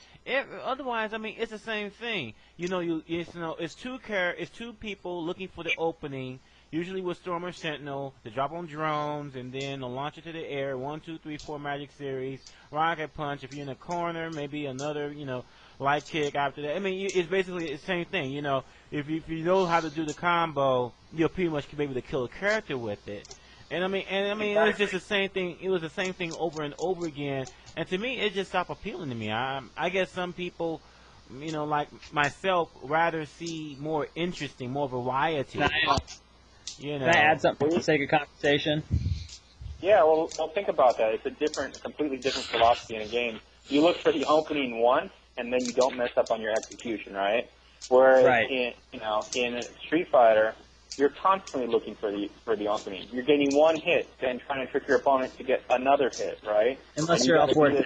otherwise, I mean, it's the same thing. It's two people looking for the opening. Usually with Storm or Sentinel, to drop on drones and then to launch it to the air. 1, 2, 3, 4 Magic Series, Rocket Punch. If you're in a corner, maybe another, light kick after that. I mean, it's basically the same thing. If you know how to do the combo, you'll pretty much be able to kill a character with it. And I mean, it was just the same thing. It was the same thing over and over again. And to me, it just stopped appealing to me. I guess some people, like myself, rather see more interesting, more variety. Can I add something for the sake of conversation? Yeah, well, think about that. It's a completely different philosophy in a game. You look for the opening once, and then you don't mess up on your execution, right? Whereas in Street Fighter, you're constantly looking for the opening. You're getting one hit, then trying to trick your opponent to get another hit, right? Unless you're up for it.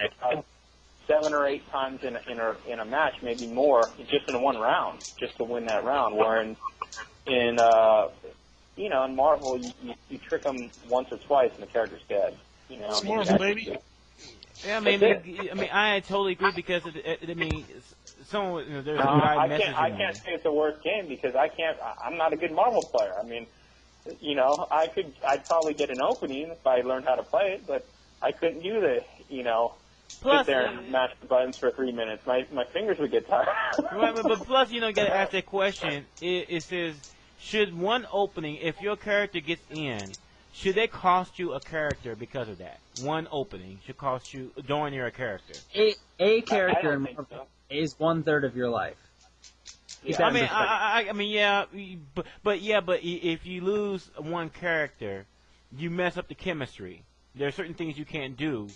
7 or 8 times in a match, maybe more, just in one round, just to win that round. Where in Marvel, you trick them once or twice and the character's dead. It's Marvel, baby. Yeah, I totally agree because there's I can't say it's the worst game because I'm not a good Marvel player. I mean, I'd probably get an opening if I learned how to play it, but I couldn't do sit there and mash the buttons for 3 minutes. My fingers would get tired. Right, but plus, you got to ask that question. It says, should one opening, if your character gets in, should they cost you a character because of that? One opening should cost you during your character. A character in Marvel is 1/3 of your life. Yeah. But if you lose one character, you mess up the chemistry. There are certain things you can't do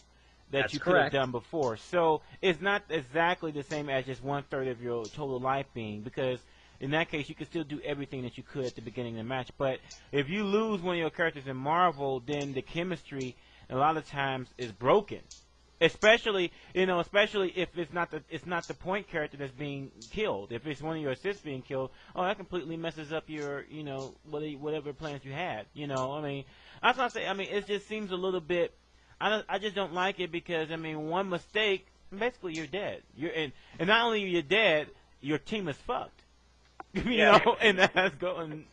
that you could have done before. So it's not exactly the same as just 1/3 of your total life being, because in that case, you can still do everything that you could at the beginning of the match. But if you lose one of your characters in Marvel, then the chemistry a lot of times is broken. Especially if it's not the point character that's being killed. If it's one of your assists being killed, that completely messes up your whatever plans you had. That's what I say. I mean, it just seems a little bit. I just don't like it because one mistake, basically you're dead. And not only you're dead, your team is fucked. And that's going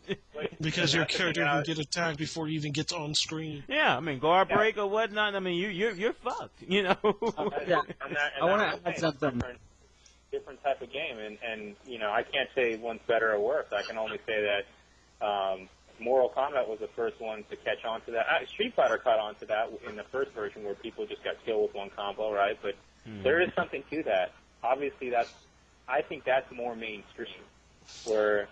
because your character can get attacked before he even gets on screen. Yeah, guard break or whatnot. You're fucked. I want to add something. Different type of game, and I can't say one's better or worse. I can only say that Mortal Kombat was the first one to catch on to that. Street Fighter caught on to that in the first version, where people just got killed with one combo, right? But there is something to that. Obviously, I think that's more mainstream, where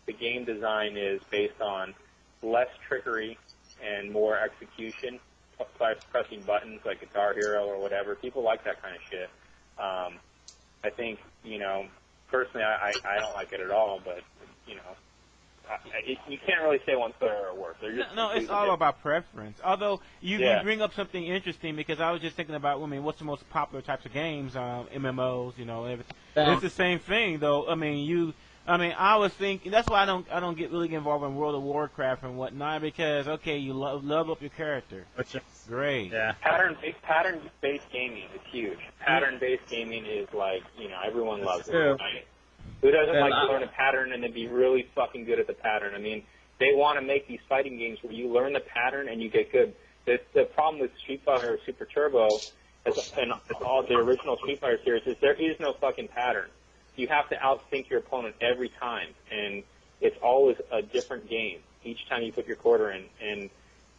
the game design is based on less trickery and more execution, pressing buttons like Guitar Hero or whatever. People like that kind of shit. I think, personally, I don't like it at all, but, you can't really say one's better or worse. They're just it's all about preference. Although you bring up something interesting, because I was just thinking about, what's the most popular types of games, MMOs, everything. It's the same thing, though. I was thinking that's why I don't get involved in World of Warcraft and whatnot, because you love up your character, which is great. Yeah. Pattern-based gaming is huge. Pattern-based gaming is like everyone loves it. Right? Who doesn't like to learn a pattern and then be really fucking good at the pattern? They want to make these fighting games where you learn the pattern and you get good. The problem with Street Fighter or Super Turbo, and all the original Street Fighter series, is there is no fucking pattern. You have to outthink your opponent every time, and it's always a different game each time you put your quarter in. And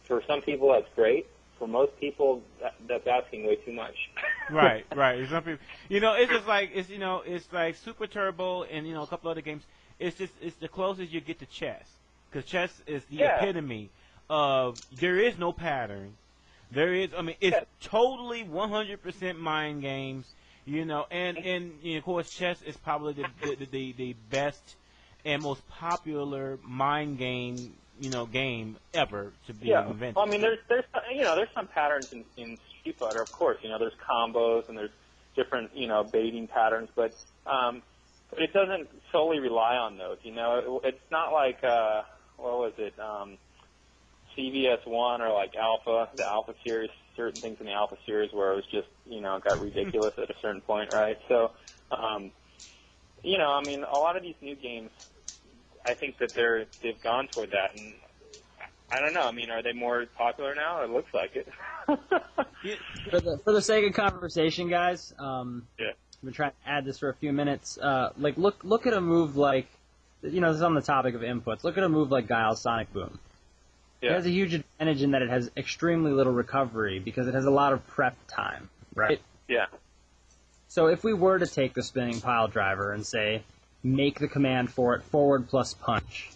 for some people, that's great. For most people, that's asking way too much. Right. Some people, it's just like it's like Super Turbo and a couple other games. It's the closest you get to chess, because chess is the epitome of there is no pattern. There is, it's totally 100% mind games. And of course, chess is probably the best and most popular mind game, game ever to be invented. Well, there's some patterns in Street Fighter, of course. There's combos and there's different, baiting patterns, but it doesn't solely rely on those. It's not like what was it, CVS1 or like the Alpha series, certain things in the Alpha series where it was just, got ridiculous at a certain point, right? So, I mean, a lot of these new games, I think that they've gone toward that, and I don't know. I mean, are they more popular now? It looks like it. For the sake of conversation, guys, yeah. I'm gonna try to add this for a few minutes. Like, look at a move like, this is on the topic of inputs. Look at a move like Guile's Sonic Boom. Yeah. It has a huge advantage in that it has extremely little recovery because it has a lot of prep time, right? Yeah. So if we were to take the spinning pile driver and say, make the command for it forward plus punch,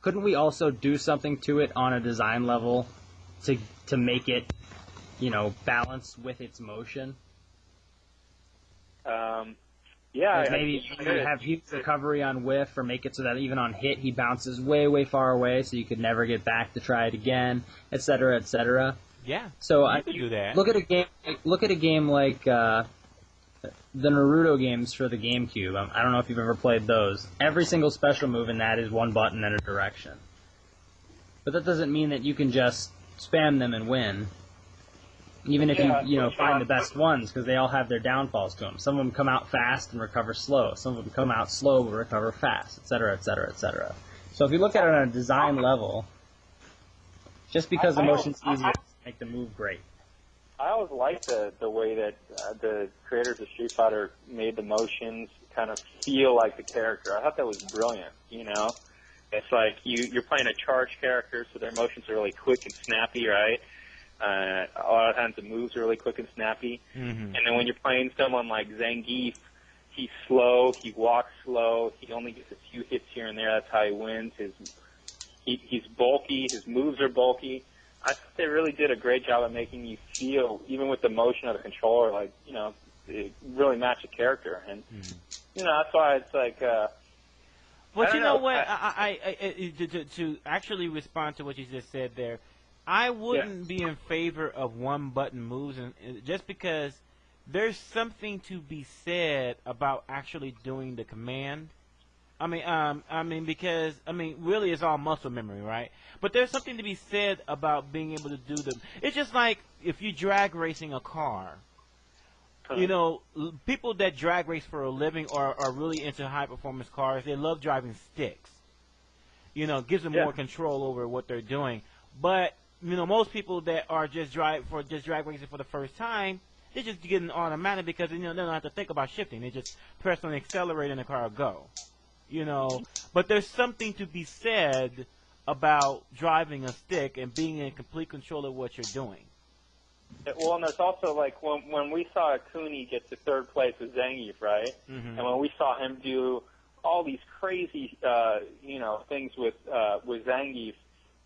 couldn't we also do something to it on a design level to make it, balance with its motion? Yeah. Like maybe have huge recovery on whiff, or make it so that even on hit he bounces way, way far away, so you could never get back to try it again, etc., etc. Yeah. So I could do that. Look at a game like the Naruto games for the GameCube. I don't know if you've ever played those. Every single special move in that is one button and a direction. But that doesn't mean that you can just spam them and win. Even if you find the best ones, because they all have their downfalls to them. Some of them come out fast and recover slow. Some of them come out slow but recover fast, etc., etc., etc. So if you look at it on a design level, just because the motion's easier doesn't make the move great. I always liked the way that the creators of Street Fighter made the motions kind of feel like the character. I thought that was brilliant, It's like you're playing a charged character, so their motions are really quick and snappy, right? A lot of times the moves are really quick and snappy. Mm-hmm. And then when you're playing someone like Zangief, he's slow, he walks slow, he only gets a few hits here and there, that's how he wins. He's bulky, his moves are bulky. I think they really did a great job of making you feel, even with the motion of the controller, like, it really matched the character. And, that's why it's like, but you know what? To actually respond to what you just said there, I wouldn't be in favor of one-button moves, and just because there's something to be said about actually doing the command. Because really it's all muscle memory, right? But there's something to be said about being able to do them. It's just like if you drag racing a car. People that drag race for a living or are really into high-performance cars, they love driving sticks. Gives them more control over what they're doing. But most people that are just drag racing for the first time, they just get an automatic because they don't have to think about shifting. They just press on the accelerator and the car will go. But there's something to be said about driving a stick and being in complete control of what you're doing. Well, and there's also, like, when we saw Cooney get to third place with Zangief, right? Mm-hmm. And when we saw him do all these crazy, things with Zangief,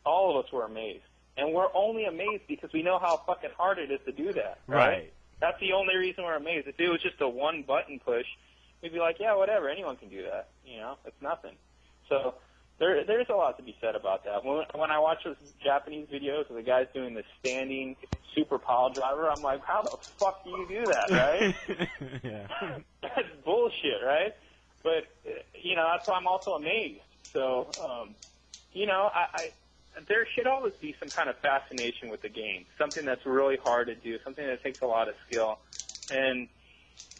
all of us were amazed. And we're only amazed because we know how fucking hard it is to do that, right? That's the only reason we're amazed. If it was just a one-button push, we'd be like, yeah, whatever, anyone can do that. It's nothing. So there's a lot to be said about that. When I watch those Japanese videos of the guys doing the standing super pile driver, I'm like, how the fuck do you do that, right? Yeah. That's bullshit, right? But, that's why I'm also amazed. So, there should always be some kind of fascination with the game, something that's really hard to do, something that takes a lot of skill. And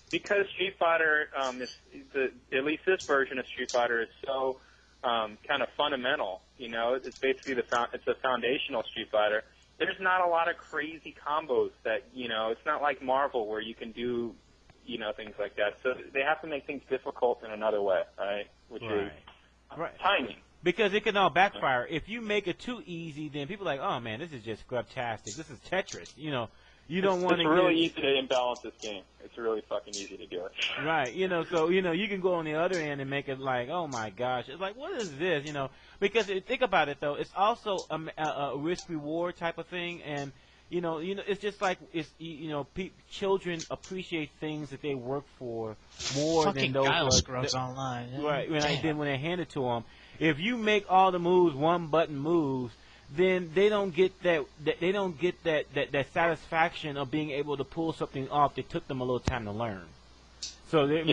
because Street Fighter, at least this version of Street Fighter is so kind of fundamental, it's basically it's a foundational Street Fighter. There's not a lot of crazy combos that, it's not like Marvel where you can do, things like that. So they have to make things difficult in another way, right? Which is timing. Because it can all backfire. If you make it too easy, then people are like, oh man, this is just scrubtastic. This is Tetris. You don't want to. It's really easy to imbalance this game. It's really fucking easy to do it. Right. So you can go on the other end and make it like, oh my gosh, it's like, what is this? Because think about it though, it's also a risk reward type of thing, and it's just like children appreciate things that they work for more fucking than those Guile scrubs online. Yeah. Right. When they hand it to them, if you make all the moves one button moves, then they don't get that satisfaction of being able to pull something off that took them a little time to learn. So these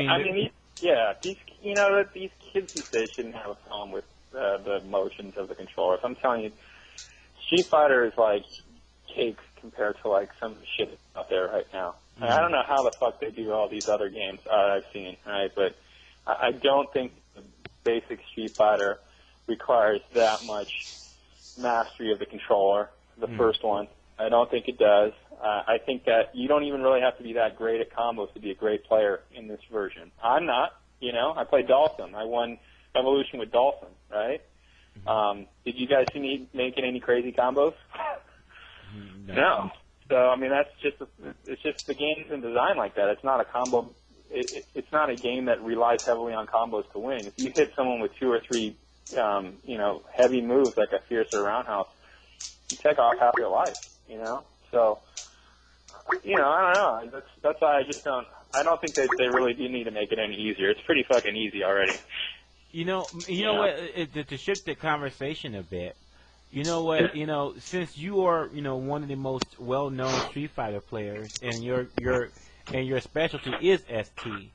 kids these days shouldn't have a problem with the motions of the controllers. I'm telling you, Street Fighter is like cakes compared to like some shit out there right now. Mm-hmm. I don't know how the fuck they do all these other games I've seen, right? But I don't think the basic Street Fighter requires that much mastery of the controller, the first one. I don't think it does. I think that you don't even really have to be that great at combos to be a great player in this version. I'm not, I played Dolphin. I won Evolution with Dolphin, right? Did you guys see me making any crazy combos? No. So, I mean, it's just the game isn't designed like that. It's not a combo. It's not a game that relies heavily on combos to win. If you hit someone with 2 or 3, heavy moves like a fierce or roundhouse, you take off half your life, So, I don't know. That's why I don't think they really do need to make it any easier. It's pretty fucking easy already. You know what? To shift the conversation a bit, you know what? Since you are, one of the most well-known Street Fighter players, and your specialty is ST,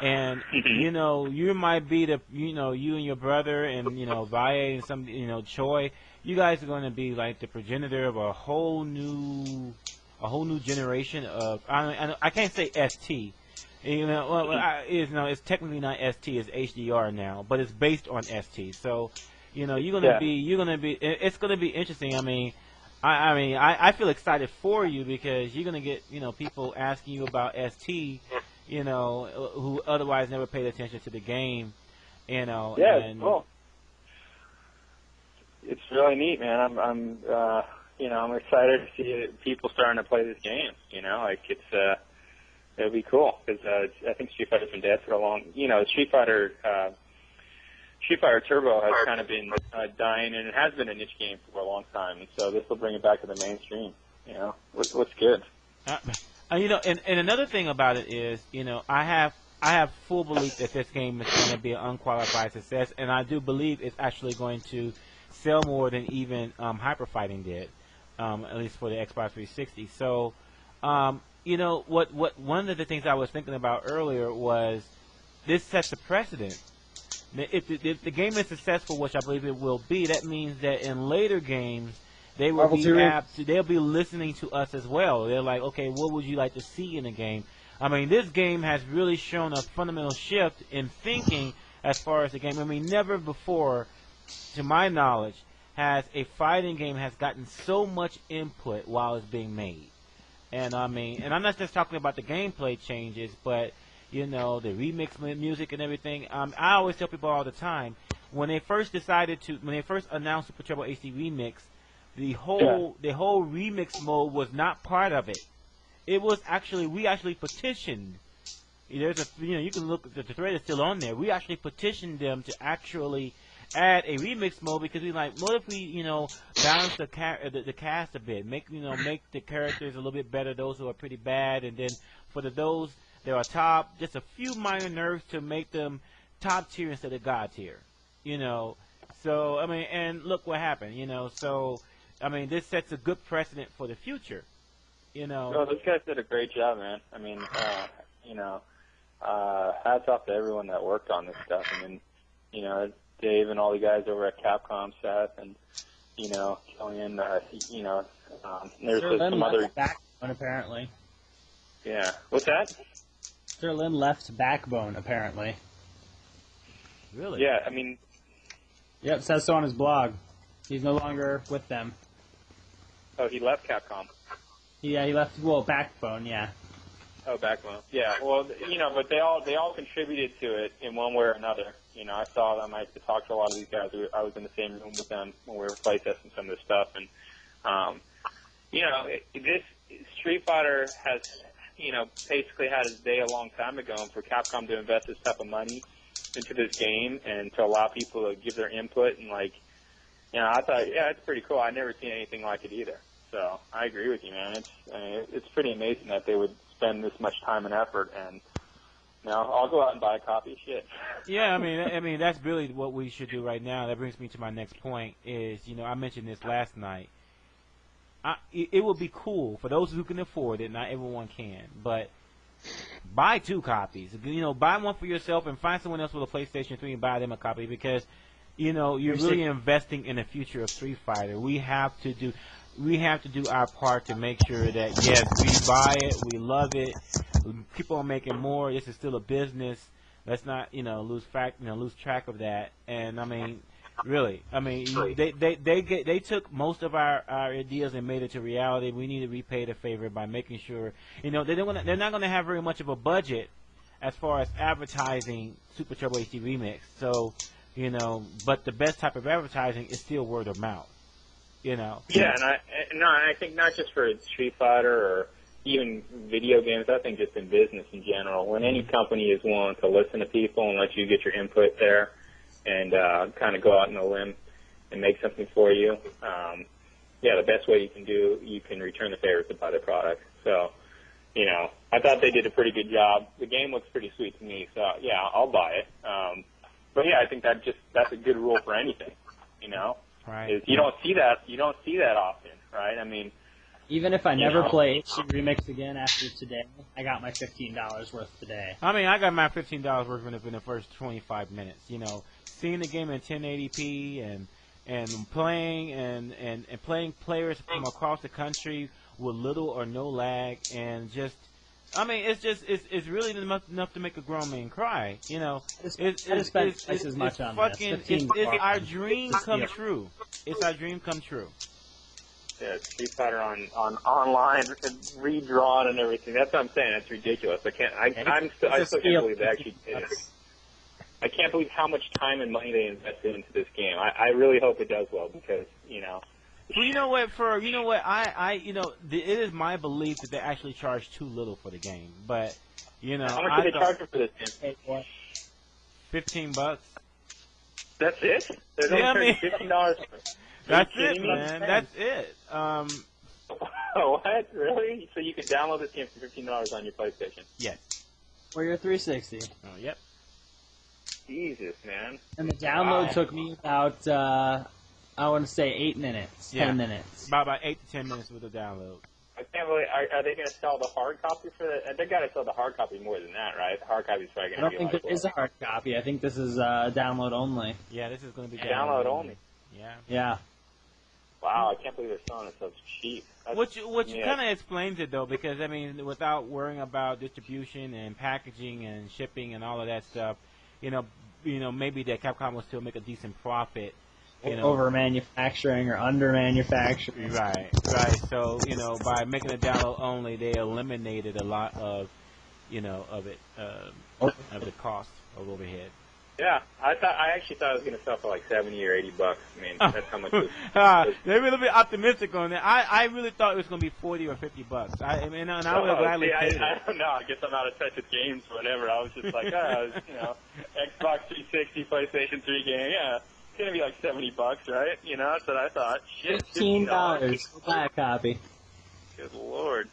and you might be the, you and your brother and Valle and some, Choi, you guys are going to be like the progenitor of a whole new generation of. I can't say ST. It's technically not ST, it's HDR now, but it's based on ST. So, you're gonna be. It's gonna be interesting. I feel excited for you because you're gonna get, people asking you about ST, who otherwise never paid attention to the game, Yeah, it's cool. It's really neat, man. I'm excited to see people starting to play this game. It'll be cool because I think Street Fighter's been dead for a long. Street Fighter Turbo has kind of been dying, and it has been a niche game for a long time. And so this will bring it back to the mainstream. What's good. And another thing about it is, I have full belief that this game is going to be an unqualified success, and I do believe it's actually going to sell more than even Hyper Fighting did, at least for the Xbox 360. So. What one of the things I was thinking about earlier was this sets a precedent. If the game is successful, which I believe it will be, that means that in later games they will be apt they'll be listening to us as well. They're like, okay, what would you like to see in a game? This game has really shown a fundamental shift in thinking as far as the game. Never before, to my knowledge, has a fighting game has gotten so much input while it's being made. And and I'm not just talking about the gameplay changes, but the remix music and everything. I always tell people all the time when they first announced Super Turbo HD Remix, the whole remix mode was not part of it. It was we actually petitioned. There's you can look, the thread is still on there. We actually petitioned them to actually add a remix mode because we like, what if we, balance the cast a bit, make the characters a little bit better, those who are pretty bad, and then for those that are top, just a few minor nerfs to make them top tier instead of god tier, So and look what happened, So this sets a good precedent for the future, Well, those guys did a great job, man. Hats off to everyone that worked on this stuff. Dave and all the guys over at Capcom, Seth, and Killian, there's some other Backbone apparently. Yeah, what's that? Sir Lin left Backbone apparently. Really? Yeah, Yep, it says so on his blog. He's no longer with them. Oh, he left Capcom. Yeah, he left. Backbone. Yeah. Oh, Backbone. Yeah. Well, but they all contributed to it in one way or another. I saw them. I talked to a lot of these guys. I was in the same room with them when we were playtesting some of this stuff. And, this Street Fighter has, basically had its day a long time ago. And for Capcom to invest this type of money into this game and to allow people to give their input and, I thought, yeah, it's pretty cool. I've never seen anything like it either. So I agree with you, man. It's pretty amazing that they would spend this much time and effort, and I'll go out and buy a copy. Shit. Yeah, that's really what we should do right now. That brings me to my next point. Is I mentioned this last night. It would be cool for those who can afford it. Not everyone can, but buy 2 copies. Buy one for yourself and find someone else with a PlayStation 3 and buy them a copy because you're really investing in the future of Street Fighter. We have to do our part to make sure that yes, we buy it, we love it, people are making more. This is still a business. Let's not lose track of that. And I mean, really, I mean, they took most of our ideas and made it to reality. We need to repay the favor by making sure they're not going to have very much of a budget as far as advertising Super Turbo HD Remix. So but the best type of advertising is still word of mouth. Yeah, and I think not just for Street Fighter or even video games. I think just in business in general, when any company is willing to listen to people and let you get your input there, and kind of go out on a limb and make something for you, the best way you can return the favor is to buy the product. So, I thought they did a pretty good job. The game looks pretty sweet to me, so yeah, I'll buy it. But yeah, I think that's a good rule for anything. Right. Is you don't see that often, right? I mean, even if I never play HD Remix again after today, I got my $15 worth today. I mean, I got my $15 worth in the first 25 minutes. Seeing the game in 1080p and playing players from across the country with little or no lag, and just, I mean, it's really enough to make a grown man cry. It's our dream come true. It's our dream come true. Yeah, Street Fighter on online and redrawn and everything. That's what I'm saying. That's ridiculous. I still can't believe they actually did it. I can't believe how much time and money they invested into this game. I really hope it does well because Well, you know what? It is my belief that they actually charge too little for the game. But how much did they charge for this game? $15. That's it? They're charging $15 for it. That's it, man. That's it. What? Really? So you can download this game for $15 on your PlayStation? Yes. Or your 360. Oh, yep. Jesus, man. And the download took me about, I want to say 8 minutes, 10 minutes. About 8 to 10 minutes with the download. I can't believe. Are they going to sell the hard copy for that? They got to sell the hard copy more than that, right? The hard copy is probably going to be. I don't think there is a hard copy. I think this is download only. Yeah, this is going to be download only. Yeah. Yeah. Wow, I can't believe they're selling it so cheap. Which kind of explains it though, because I mean, without worrying about distribution and packaging and shipping and all of that stuff, maybe that Capcom will still make a decent profit. Over manufacturing or under manufacturing. Right. So by making a download only, they eliminated a lot of of the cost of overhead. Yeah, I actually thought it was going to sell for like $70 or $80. I mean, that's how much. They're a little bit optimistic on that. I really thought it was going to be $40 or $50. I would have gladly paid it. I don't know. I guess I'm out of touch with games or whatever. I was just like, Xbox 360, PlayStation 3 game. Yeah, it's going to be like $70, right? That's what I thought. Shit, $15. Buy a copy. Good Lord.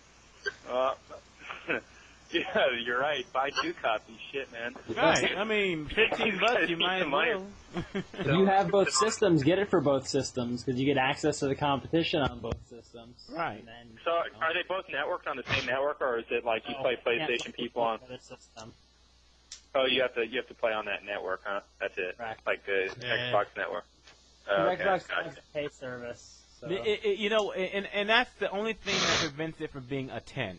Yeah, you're right. Buy 2 copies. Shit, man. Right. I mean, $15, you might as well. If you have both systems, get it for both systems, because you get access to the competition on both systems. Right. So, are they both networked on the same network, or is it like you play PlayStation people on? System. Oh, you have to play on that network, huh? That's it. Right. Like the Xbox network. Okay, Xbox has a pay service. So. And that's the only thing that prevents it from being a 10.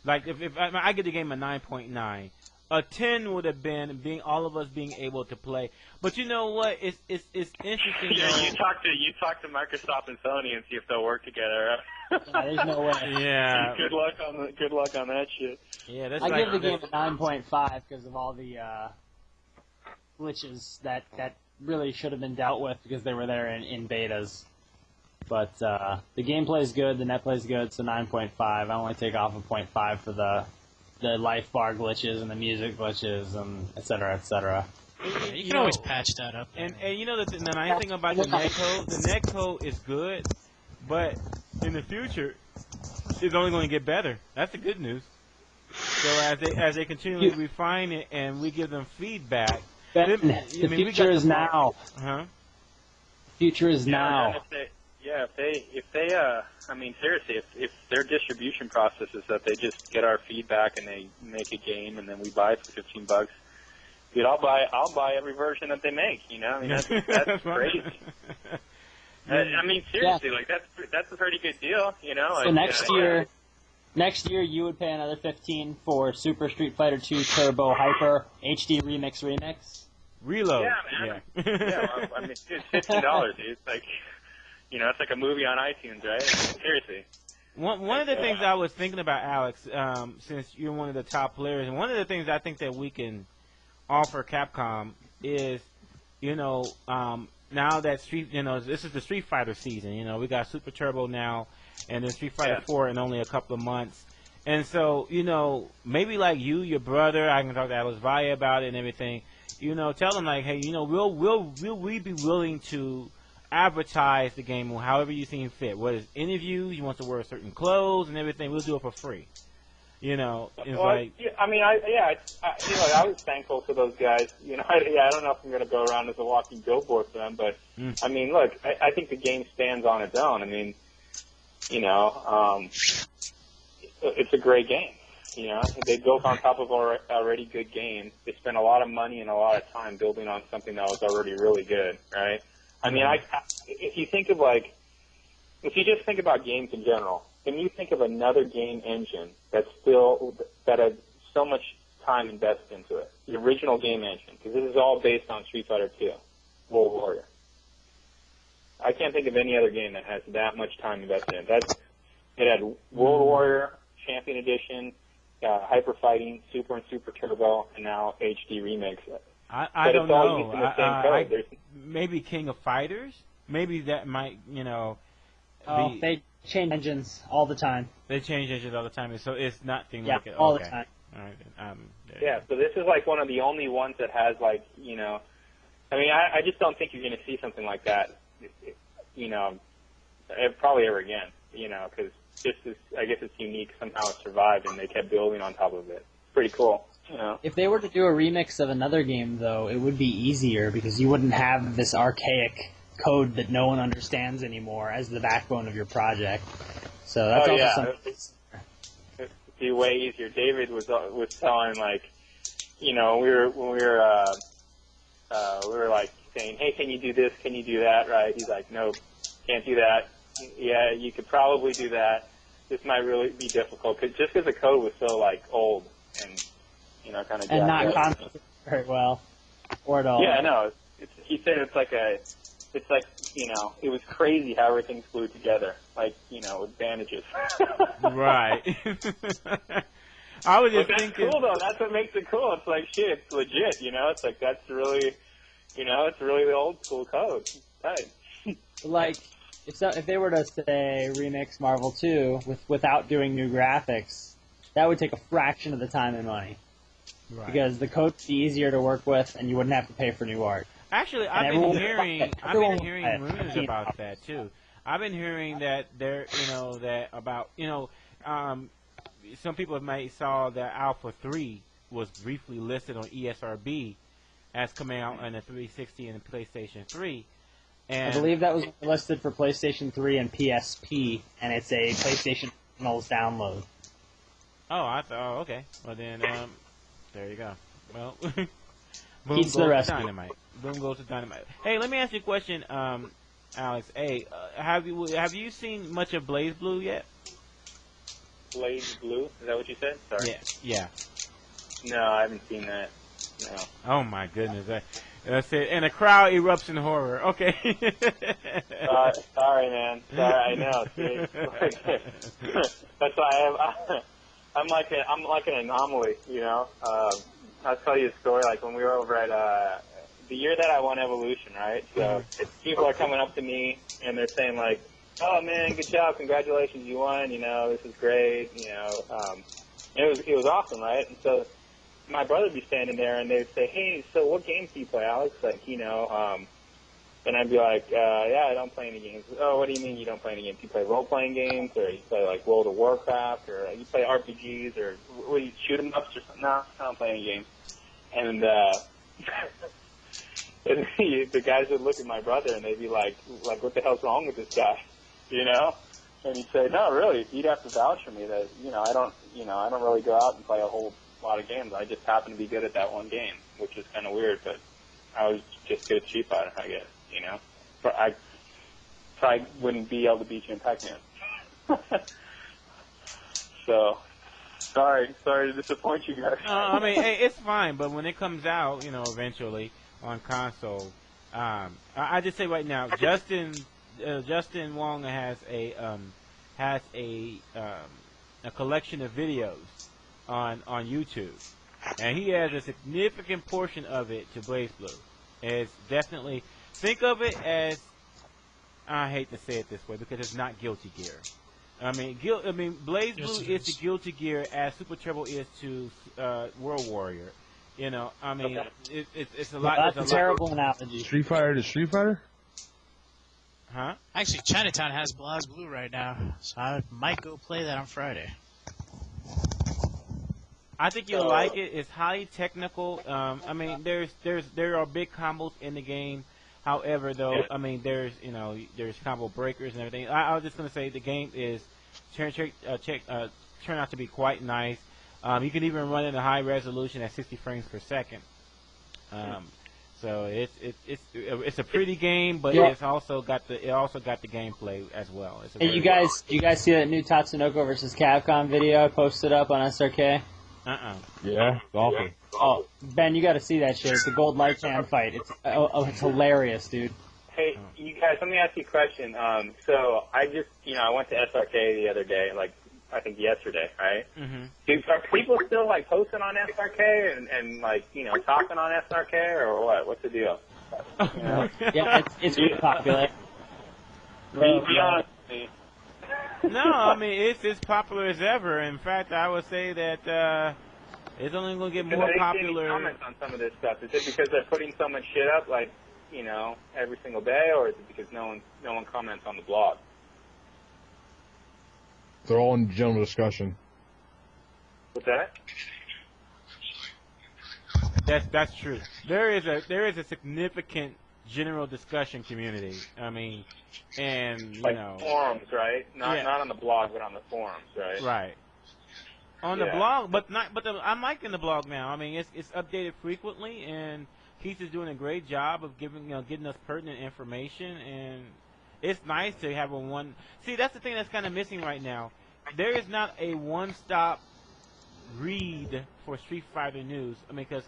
Like if I get the game a 9.9, a 10 would have been all of us being able to play. But you know what? It's interesting. Yeah, you talk to Microsoft and Sony and see if they'll work together. There's no way. Yeah. Good luck on that shit. Yeah, that's. I give the game a 9.5 because of all the glitches that really should have been dealt with because they were there in betas. But the gameplay is good, the netplay is good, so 9.5. I only take off a 0.5 for the life bar glitches and the music glitches and et cetera, et cetera. Yeah, you can always patch that up. And the nice thing about the netcode is good, but in the future, it's only going to get better. That's the good news. So as they continually refine it and we give them feedback, the future is now. Huh? Future is now. Yeah, if they I mean, seriously, if their distribution process is that they just get our feedback and they make a game and then we buy it for $15, Dude, I'll buy every version that they make. You know, I mean that's great. I mean, seriously, like that's a pretty good deal. You know. So like, next year you would pay another $15 for Super Street Fighter 2 Turbo Hyper HD Remix. Reload. Yeah, man. Yeah. Well, I mean, it's $15, dude. It's like, you know, it's like a movie on iTunes, right? Seriously. One of the things I was thinking about, Alex, since you're one of the top players, and one of the things I think that we can offer Capcom is, you know, now that this is the Street Fighter season. You know, we got Super Turbo now, and then Street Fighter 4 in only a couple of months. And so, you know, maybe like you, your brother, I can talk to Alex Valle about it and everything. You know, tell them like, hey, you know, will we be willing to advertise the game however you see fit? Whether it's interviews, you want to wear certain clothes and everything, we'll do it for free. You know, it's like. Yeah, I mean, you know, I was thankful to those guys. You know, I don't know if I'm going to go around as a walking billboard for them, but I mean, look, I think the game stands on its own. I mean, you know, it's a great game. You know, they built on top of already good game. They spent a lot of money and a lot of time building on something that was already really good, right? I mean, if you think of if you just think about games in general, can you think of another game engine that had so much time invested into it? The original game engine, because this is all based on Street Fighter 2, World Warrior. I can't think of any other game that has that much time invested in it. It had World Warrior, Champion Edition, Hyper Fighting, Super and Super Turbo, and now HD Remix. I don't know. Maybe King of Fighters? Maybe that might, you know. They change engines all the time. They change engines all the time, so it's nothing like it. All the time. All right. Yeah, so this is like one of the only ones that has like, you know, I mean, I just don't think you're going to see something like that, you know, probably ever again, you know, because I guess it's unique. Somehow it survived, and they kept building on top of it. Pretty cool. You know. If they were to do a remix of another game, though, it would be easier because you wouldn't have this archaic code that no one understands anymore as the backbone of your project. So that's something. It'd be way easier. David was telling, like, you know, we were like saying, hey, can you do this? Can you do that? Right? He's like, no, can't do that. Yeah, you could probably do that. This might really be difficult just because the code was so like old and, you know, kind of and not configured very well or at all. Yeah, no. He said it's like you know, it was crazy how everything's glued together, like, you know, with bandages. Right. I was just thinking. That's cool though. That's what makes it cool. It's like shit. It's legit. You know, it's like that's really, you know, it's really the old school code. Right. Like. If they were to, say, remix Marvel 2 without doing new graphics, that would take a fraction of the time and money. Right. Because the code would be easier to work with, and you wouldn't have to pay for new art. Actually, I've been hearing rumors about that, too. I've been hearing that some people might saw that Alpha 3 was briefly listed on ESRB as coming out on the 360 and the PlayStation 3. And I believe that was listed for PlayStation 3 and PSP, and it's a PlayStation Originals download. Oh, okay. Well, then, there you go. Well, boom goes to dynamite. Boom goes to dynamite. Hey, let me ask you a question, Alex. Hey, have you seen much of Blaze Blue yet? Blaze Blue? Is that what you said? Sorry. Yeah. No, I haven't seen that. No. Oh my goodness. That's it. And the crowd erupts in horror. Okay. Sorry, man. Sorry, I know. That's why I'm like an anomaly, you know. I'll tell you a story. Like when we were over at the year that I won Evolution, right? So people are coming up to me and they're saying like, "Oh man, good job, congratulations, you won. You know, this is great. You know, it was awesome, right?" And so my brother would be standing there, and they'd say, "Hey, so what games do you play, Alex?" Like, you know, and I'd be like, "Yeah, I don't play any games." "Oh, what do you mean you don't play any games? You play role-playing games, or you play, like, World of Warcraft, or you play RPGs, or what do you, shoot-em-ups or something?" "No, I don't play any games." And, and the guys would look at my brother, and they'd be like, "What the hell's wrong with this guy?" You know? And he'd say, "No, really, you'd have to vouch for me that, I don't really go out and play a whole a lot of games. I just happen to be good at that one game, which is kind of weird, but I was just good at Street Fighter, I guess, you know? But I probably wouldn't be able to beat you in Pac-Man. So, sorry to disappoint you guys. I mean, hey, it's fine, but when it comes out, you know, eventually on console, I just say right now, Justin Wong has a collection of videos on YouTube, and he has a significant portion of it to BlazBlue. It's definitely, think of it as, I hate to say it this way because it's not Guilty Gear. I mean, BlazBlue is to Guilty Gear as Super Turbo is to World Warrior. You know, I mean, it's a lot. That's a terrible analogy. Street Fighter to Street Fighter? Huh? Actually, Chinatown has BlazBlue right now, so I might go play that on Friday. I think you'll like it. It's highly technical. I mean, there are big combos in the game. However, though, I mean, there's combo breakers and everything. I was just gonna say the game is turned out to be quite nice. You can even run it in high resolution at 60 frames per second. So it's a pretty game, but it's also got the gameplay as well. Hey, you guys see that new Tatsunoko versus Capcom video I posted up on SRK? Yeah, it's awful. Oh, Ben, you got to see that shit. It's a gold light hand fight. It's hilarious, dude. Hey, you guys, let me ask you a question. So I just, I went to SRK the other day, like, I think yesterday, right? Mm-hmm. Are people still, like, posting on SRK and like, talking on SRK or what? What's the deal? You know? Yeah, it's really popular. Be honest with me. No, I mean, it's as popular as ever. In fact, I would say that it's only going to get more popular. Any comments on some of this stuff? Is it because they're putting so much shit up, like, every single day, or is it because no one comments on the blog? They're all in general discussion. What's that? That's true. There is a significant general discussion community. I mean, and forums, right? Not on the blog, but on the forums, right? Right. On the blog, but I'm liking the blog now. I mean, it's updated frequently, and Keith is doing a great job of getting us pertinent information, and it's nice to have a one. See, that's the thing that's kind of missing right now. There is not a one-stop read for Street Fighter news. I mean, because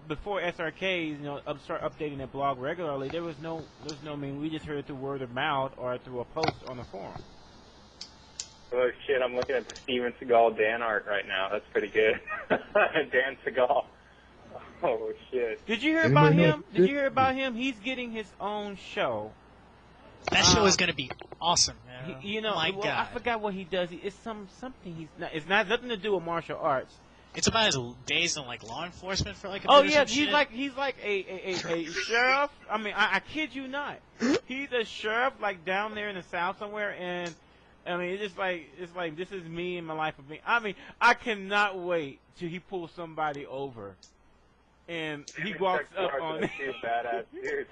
before SRK, start updating their blog regularly, there's no. I mean, we just heard it through word of mouth or through a post on the forum. Oh shit! I'm looking at the Steven Seagal Dan art right now. That's pretty good. Dan Seagal. Oh shit! Did you hear about him? Did you hear about him? He's getting his own show. That show is gonna be awesome, man. My God. I forgot what he does. It's something he's not. It's not nothing to do with martial arts. It's about his days in like law enforcement for like a Oh bit yeah, or some he's like a sheriff. I mean, I kid you not. He's a sheriff like down there in the South somewhere, and I mean it's like this is me and my life of me. I mean, I cannot wait till he pulls somebody over, and he walks up on. Badass dude.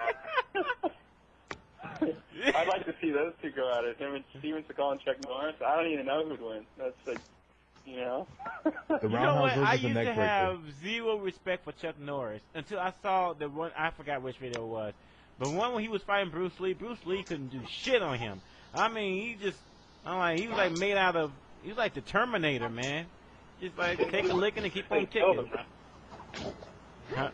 I'd like to see those two go at it. Him and Steven Seagal and Chuck Norris. I don't even know who'd win. That's like. The you know roundhouse what? I versus the used neck to breaker. have zero respect for Chuck Norris until I saw the one. I forgot which video it was, but one when he was fighting Bruce Lee. Bruce Lee couldn't do shit on him. I mean, he was like made out of. He was like the Terminator, man. Just like take a licking and keep on kicking. Huh?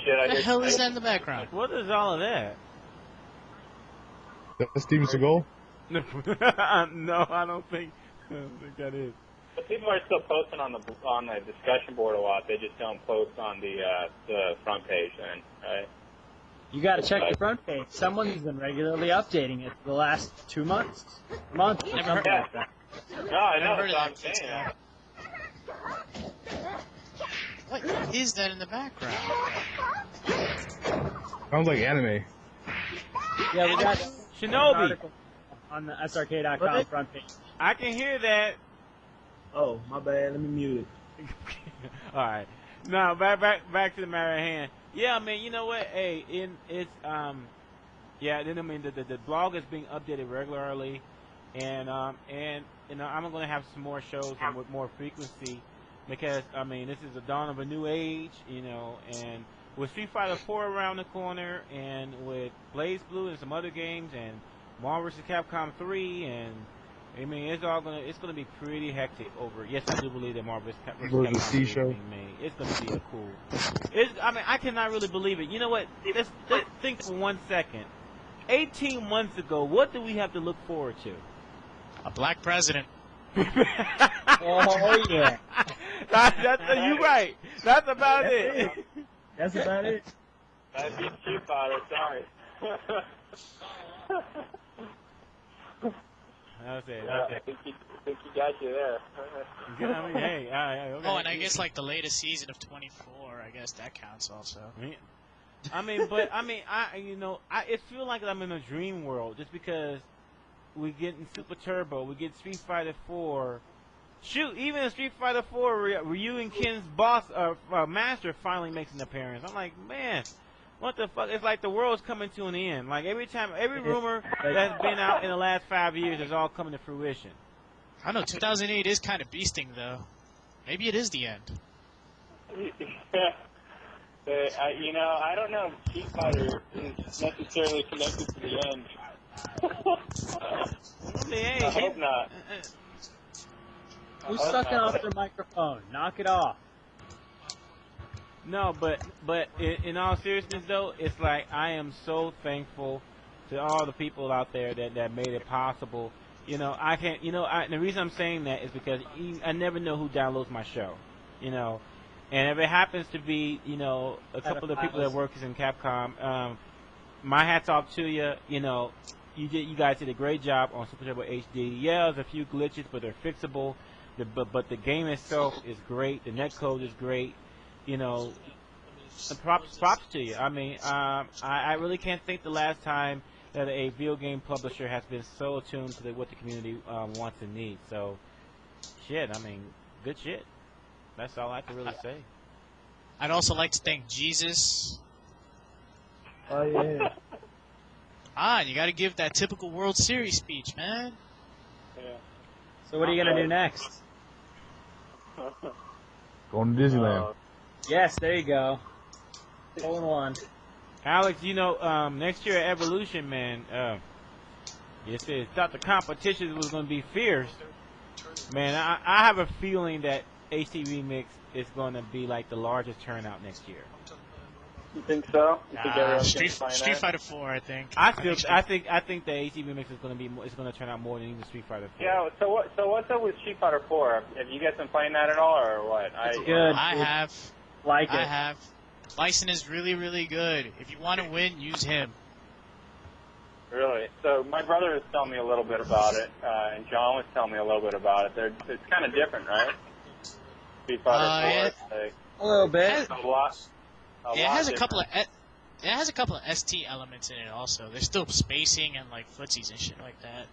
What the hell is that in the background? What is all of that? That's Steven Seagal? No, I don't think that is. But people are still posting on the discussion board a lot. They just don't post on the front page, then, right? You got to check the front page. Someone's been regularly updating it for the last 2 months, or something like that. No, I know. That's what I'm saying. What is that in the background? Sounds like anime. Yeah, we got Shinobi on the SRK.com front page. I can hear that. Oh, my bad. Let me mute it. All right. Now back to the matter at hand. Yeah, I mean, you know what? Hey, Yeah, then I mean the blog is being updated regularly, and you know I'm going to have some more shows and with more frequency, because I mean this is the dawn of a new age, you know, and with Street Fighter 4 around the corner, and with Blaze Blue and some other games, and Marvel vs. Capcom 3, and I mean it's gonna be pretty hectic over. Yes, I do believe that Marvel vs. Capcom 3 is being made. It's gonna be a cool. I mean I cannot really believe it. You know what? Let's think for 1 second. 18 months ago, what do we have to look forward to? A black president. Oh yeah. You're right. That's about it. That's about it. That'd be Street Fighter, sorry. That's it. I think you got you there. I mean, hey, okay. Oh, and I guess like the latest season of 24, I guess that counts also. I mean, it feels like I'm in a dream world just because we getting Super Turbo, we get Street Fighter 4. Shoot, even in Street Fighter 4, Ryu and Ken's boss, master, finally makes an appearance. I'm like, man, what the fuck? It's like the world's coming to an end. Like every rumor that's been out in the last 5 years is all coming to fruition. I know 2008 is kind of beasting though. Maybe it is the end. I don't know if Street Fighter is necessarily connected to the end. I hope not. Who's sucking off their microphone? Knock it off. No, but in all seriousness though, it's like I am so thankful to all the people out there that made it possible. You know, I can't. You know, the reason I'm saying that is because I never know who downloads my show. You know. And if it happens to be, you know, a couple of the people that work in Capcom, my hat's off to you. You know, you guys did a great job on Super Turbo HD. Yeah, there's a few glitches, but they're fixable. But the game itself is great. The netcode is great. You know, props to you. I mean, I really can't think the last time that a video game publisher has been so attuned to what the community wants and needs. So, shit. I mean, good shit. That's all I can really say. I'd also like to thank Jesus. Oh yeah. You got to give that typical World Series speech, man. Yeah. So what are you gonna do next? Going to Disneyland. Yes, there you go. Hole in one. Alex, you know, next year at Evolution, man, you thought the competition was going to be fierce. Man, I have a feeling that HTV Mix is going to be like the largest turnout next year. You think so? You think everyone's Street gonna find that? Fighter 4, I think. I think the HTV Mix is going to turn out more than even Street Fighter 4. Yeah. So what's up with Street Fighter 4? Have you guys been playing that at all, or what? It's good. I have. Like it. I have. Bison is really, really good. If you want to win, use him. Really? So my brother was telling me a little bit about it, and John was telling me a little bit about it. It's kind of different, right? Street Fighter 4. Yeah. Like, A little bit. a lot. It has a couple of ST elements in it also. There's still spacing and like footsies and shit like that.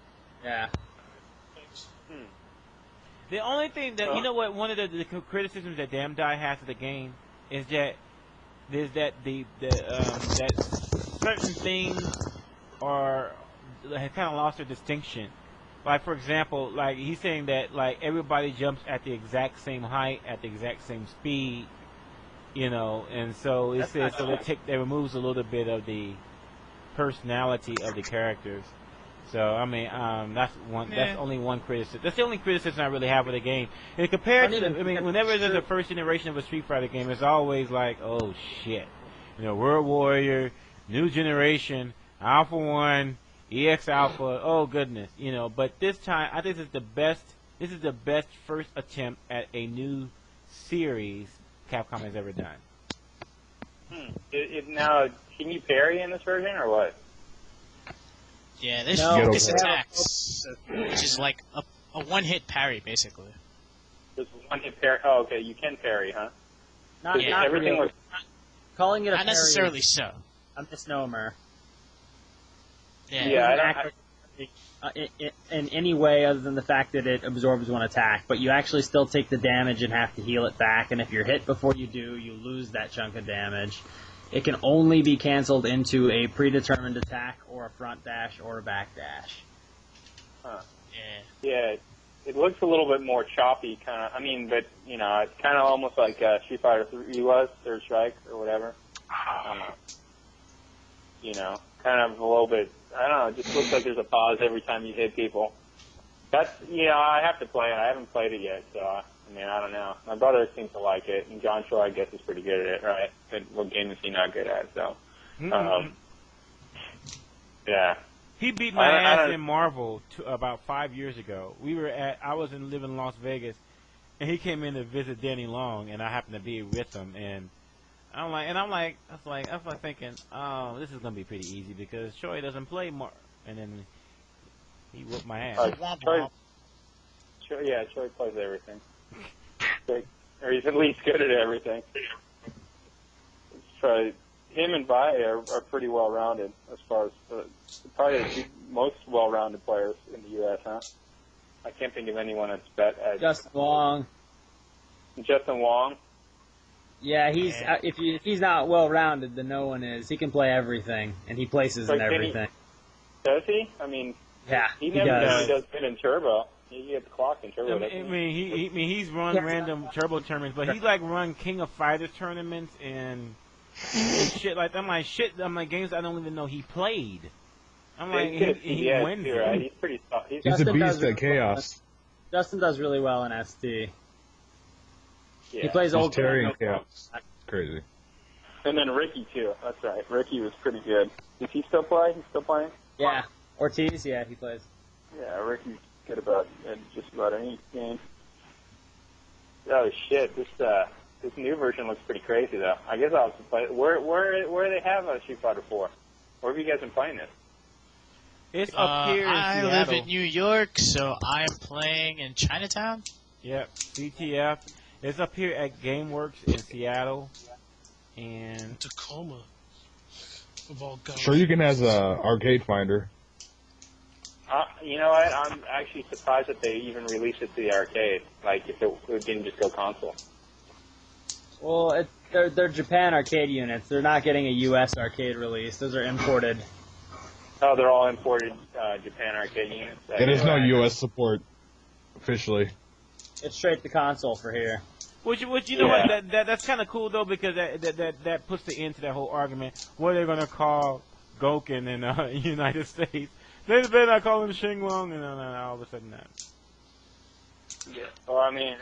Yeah. The only thing that, you know what, one of the criticisms that Damn Die has of the game is that that certain things have kind of lost their distinction. Like, for example, like he's saying that like everybody jumps at the exact same height, at the exact same speed, you know, and so it says so that removes a little bit of the personality of the characters. So I mean, that's only one criticism. That's the only criticism I really have with the game. And compared to, whenever there's a first generation of a Street Fighter game, it's always like, oh shit, you know, World Warrior, New Generation, Alpha 1, EX Alpha. Oh goodness, you know. But this time, I think this is the best. This is the best first attempt at a new series Capcom has ever done. Now, can you parry in this version or what? Yeah, there's focus attacks, which is like a one-hit parry, basically. There's one-hit parry. Oh, okay, you can parry, huh? Not everything really. was. Calling it a Not parry necessarily is so. a misnomer. Yeah. In any way other than the fact that it absorbs one attack, but you actually still take the damage and have to heal it back, and if you're hit before you do, you lose that chunk of damage. It can only be canceled into a predetermined attack or or a front dash or a back dash. Huh. Yeah. Yeah, it looks a little bit more choppy, kind of. I mean, but you know, it's kind of almost like Street Fighter 3 was, Third Strike or whatever. You know, kind of a little bit. I don't know. It just looks like there's a pause every time you hit people. That's, you know, I have to play it. I haven't played it yet, so I mean, I don't know. My brother seems to like it, and John Shaw, I guess, is pretty good at it, right? But what game is he not good at? So, yeah. He beat my ass in Marvel about 5 years ago. I was living in Las Vegas, and he came in to visit Danny Long, and I happened to be with him, and I was thinking, oh, this is gonna be pretty easy because Troy doesn't play and then he whooped my ass. Troy plays everything, or he's at least good at everything. Troy. Him and Vi are pretty well-rounded as far as probably the most well-rounded players in the U.S., huh? I can't think of anyone that's bet. Justin Wong. Justin Wong? Yeah, if he's not well-rounded, then no one is. He can play everything, and he places in everything. Does he? I mean, yeah, he never really does good in Turbo. He gets clocked in Turbo. I mean, he's run random Turbo tournaments, but he run King of Fighters tournaments and shit like that. I'm like games I don't even know he played. I'm like he wins. Too, right? He's pretty tough. He's a beast at Chaos. Justin does really well in ST. Yeah. He plays old Terry and Chaos. Crazy. And then Ricky too. That's right. Ricky was pretty good. Does he still play? He's still playing? Yeah. Ortiz, yeah, he plays. Yeah, Ricky's good about just about any game. Oh shit! This new version looks pretty crazy, though. I guess I'll have to play it. Where do they have a Street Fighter 4? Where have you guys been playing this? It's up here in Seattle. I live in New York, so I'm playing in Chinatown. Yep, CTF. It's up here at GameWorks in Seattle. And Tacoma. Of all guns. Sure, you can have an arcade finder. You know what? I'm actually surprised that they even released it to the arcade. Like, if it didn't just go console. Well, they're Japan arcade units. They're not getting a U.S. arcade release. Those are imported. Oh, they're all imported Japan arcade units? There is no U.S. support, officially. It's straight to console for here. Which you know what? That's kind of cool, though, because that puts the end to that whole argument. What are they going to call Gouken in the United States? They better not call him Shinglong, and all of a sudden that. Yeah. Well, I mean...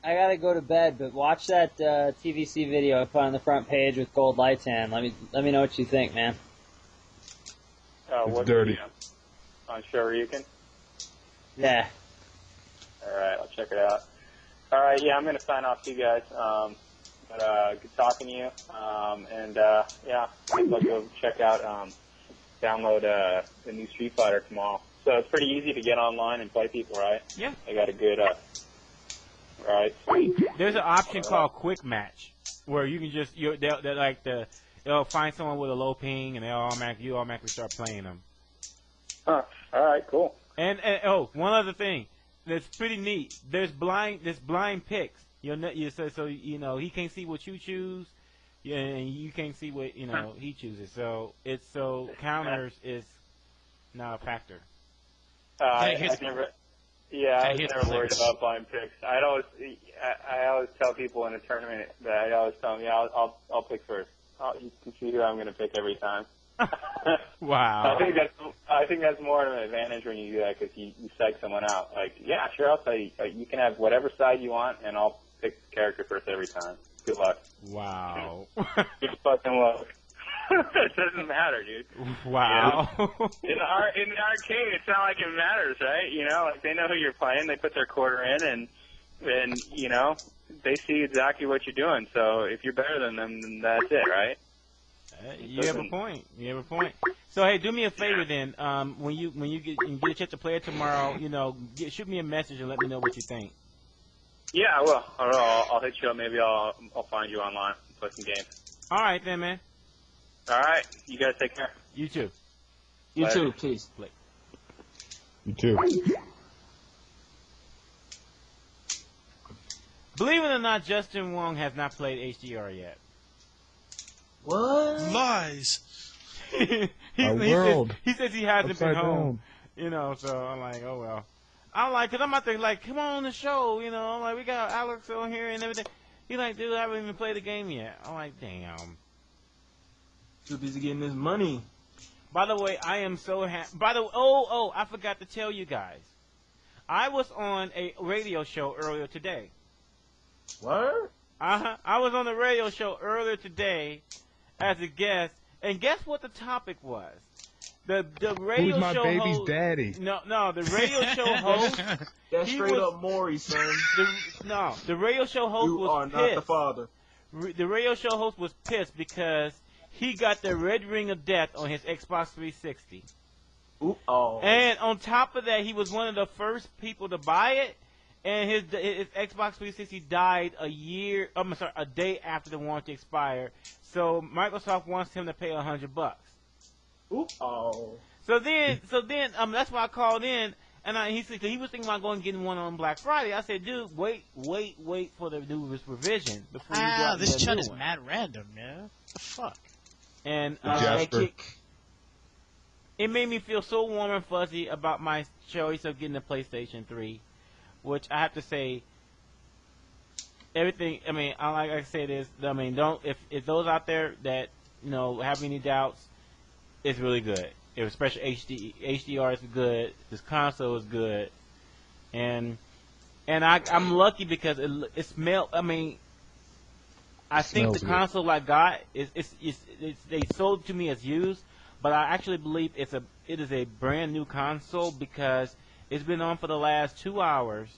I gotta go to bed, but watch that TVC video I put on the front page with gold lights in. Let me know what you think, man. It's dirty. On Shoryuken? Yeah. Alright, I'll check it out. Alright, yeah, I'm gonna sign off to you guys. Good talking to you. Yeah, I'll go check out, download the new Street Fighter tomorrow. So it's pretty easy to get online and play people, right? Yeah. They got a good... Right, sweet. There's an option called Quick Match where you can just they'll find someone with a low ping and you automatically start playing them. Huh. All right, cool. And one other thing that's pretty neat. There's blind picks. So he can't see what you choose, and you can't see what he chooses. So counters is not a factor. I was never worried about blind picks. I always tell people in a tournament that I always tell them, I'll pick first. You can see who I'm going to pick every time. Wow. I think that's more of an advantage when you do that because you psych someone out. Like, yeah, sure, I'll tell you. You can have whatever side you want, and I'll pick the character first every time. Good luck. Wow. Good fucking luck. It doesn't matter, dude. Wow. In the arcade, it's not like it matters, right? Like they know who you're playing. They put their quarter in, and they see exactly what you're doing. So if you're better than them, then that's it, right? You have a point. So hey, do me a favor then. When you get a chance to play it tomorrow, shoot me a message and let me know what you think. Yeah, I will. I'll hit you up. Maybe I'll find you online and play some games. All right then, man. All right. You guys take care. You too. You too, please. Play. You too. Believe it or not, Justin Wong has not played HDR yet. What? Lies. Our world. He says he hasn't Upside been home. down. You know, so I'm like, oh well. I'm like, cause I'm out there like, come on the show. You know, I'm like, we got Alex on here and everything. He's like, dude, I haven't even played the game yet. I'm like, damn. Too busy getting his money. By the way, I am so happy. By the way, oh, I forgot to tell you guys. I was on a radio show earlier today. What? I was on a radio show earlier today as a guest, and guess what the topic was? The radio Who's my show baby's host, daddy? No, the radio show host. That's straight up Maury, son. The radio show host You was are pissed. not the father. The radio show host was pissed because he got the red ring of death on his Xbox 360. Ooh, oh. And on top of that, he was one of the first people to buy it, and his Xbox 360 died a day after the warranty expired. So Microsoft wants him to pay $100. Ooh, oh. So then, that's why I called in, and he said he was thinking about going and getting one on Black Friday. I said, dude, wait for the newest revision before you go out and this get a chun new is one. mad random, man. What the fuck? And Jasper. it made me feel so warm and fuzzy about my choice of getting a PlayStation 3, which I have to say, everything. I mean, like I said, don't if those out there that have any doubts, it's really good. Especially HDR is good. This console is good, and I'm lucky because it smelled. I mean, I think the console I got they sold it to me as used, but I actually believe it is a brand new console because it's been on for the last 2 hours,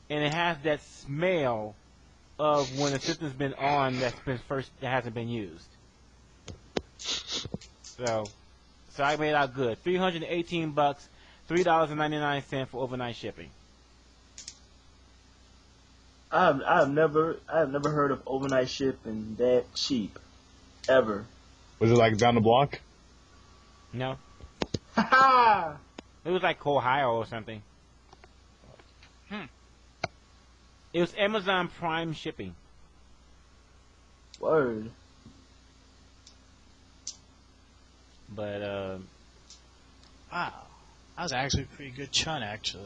and it has that smell of when the system's been on that hasn't been used. So I made out good. $318, $3.99 for overnight shipping. I have never heard of overnight shipping that cheap, ever. Was it like down the block? No. Ha It was like Ohio or something. It was Amazon Prime shipping. Word. But Wow. That was actually a pretty good chun, actually.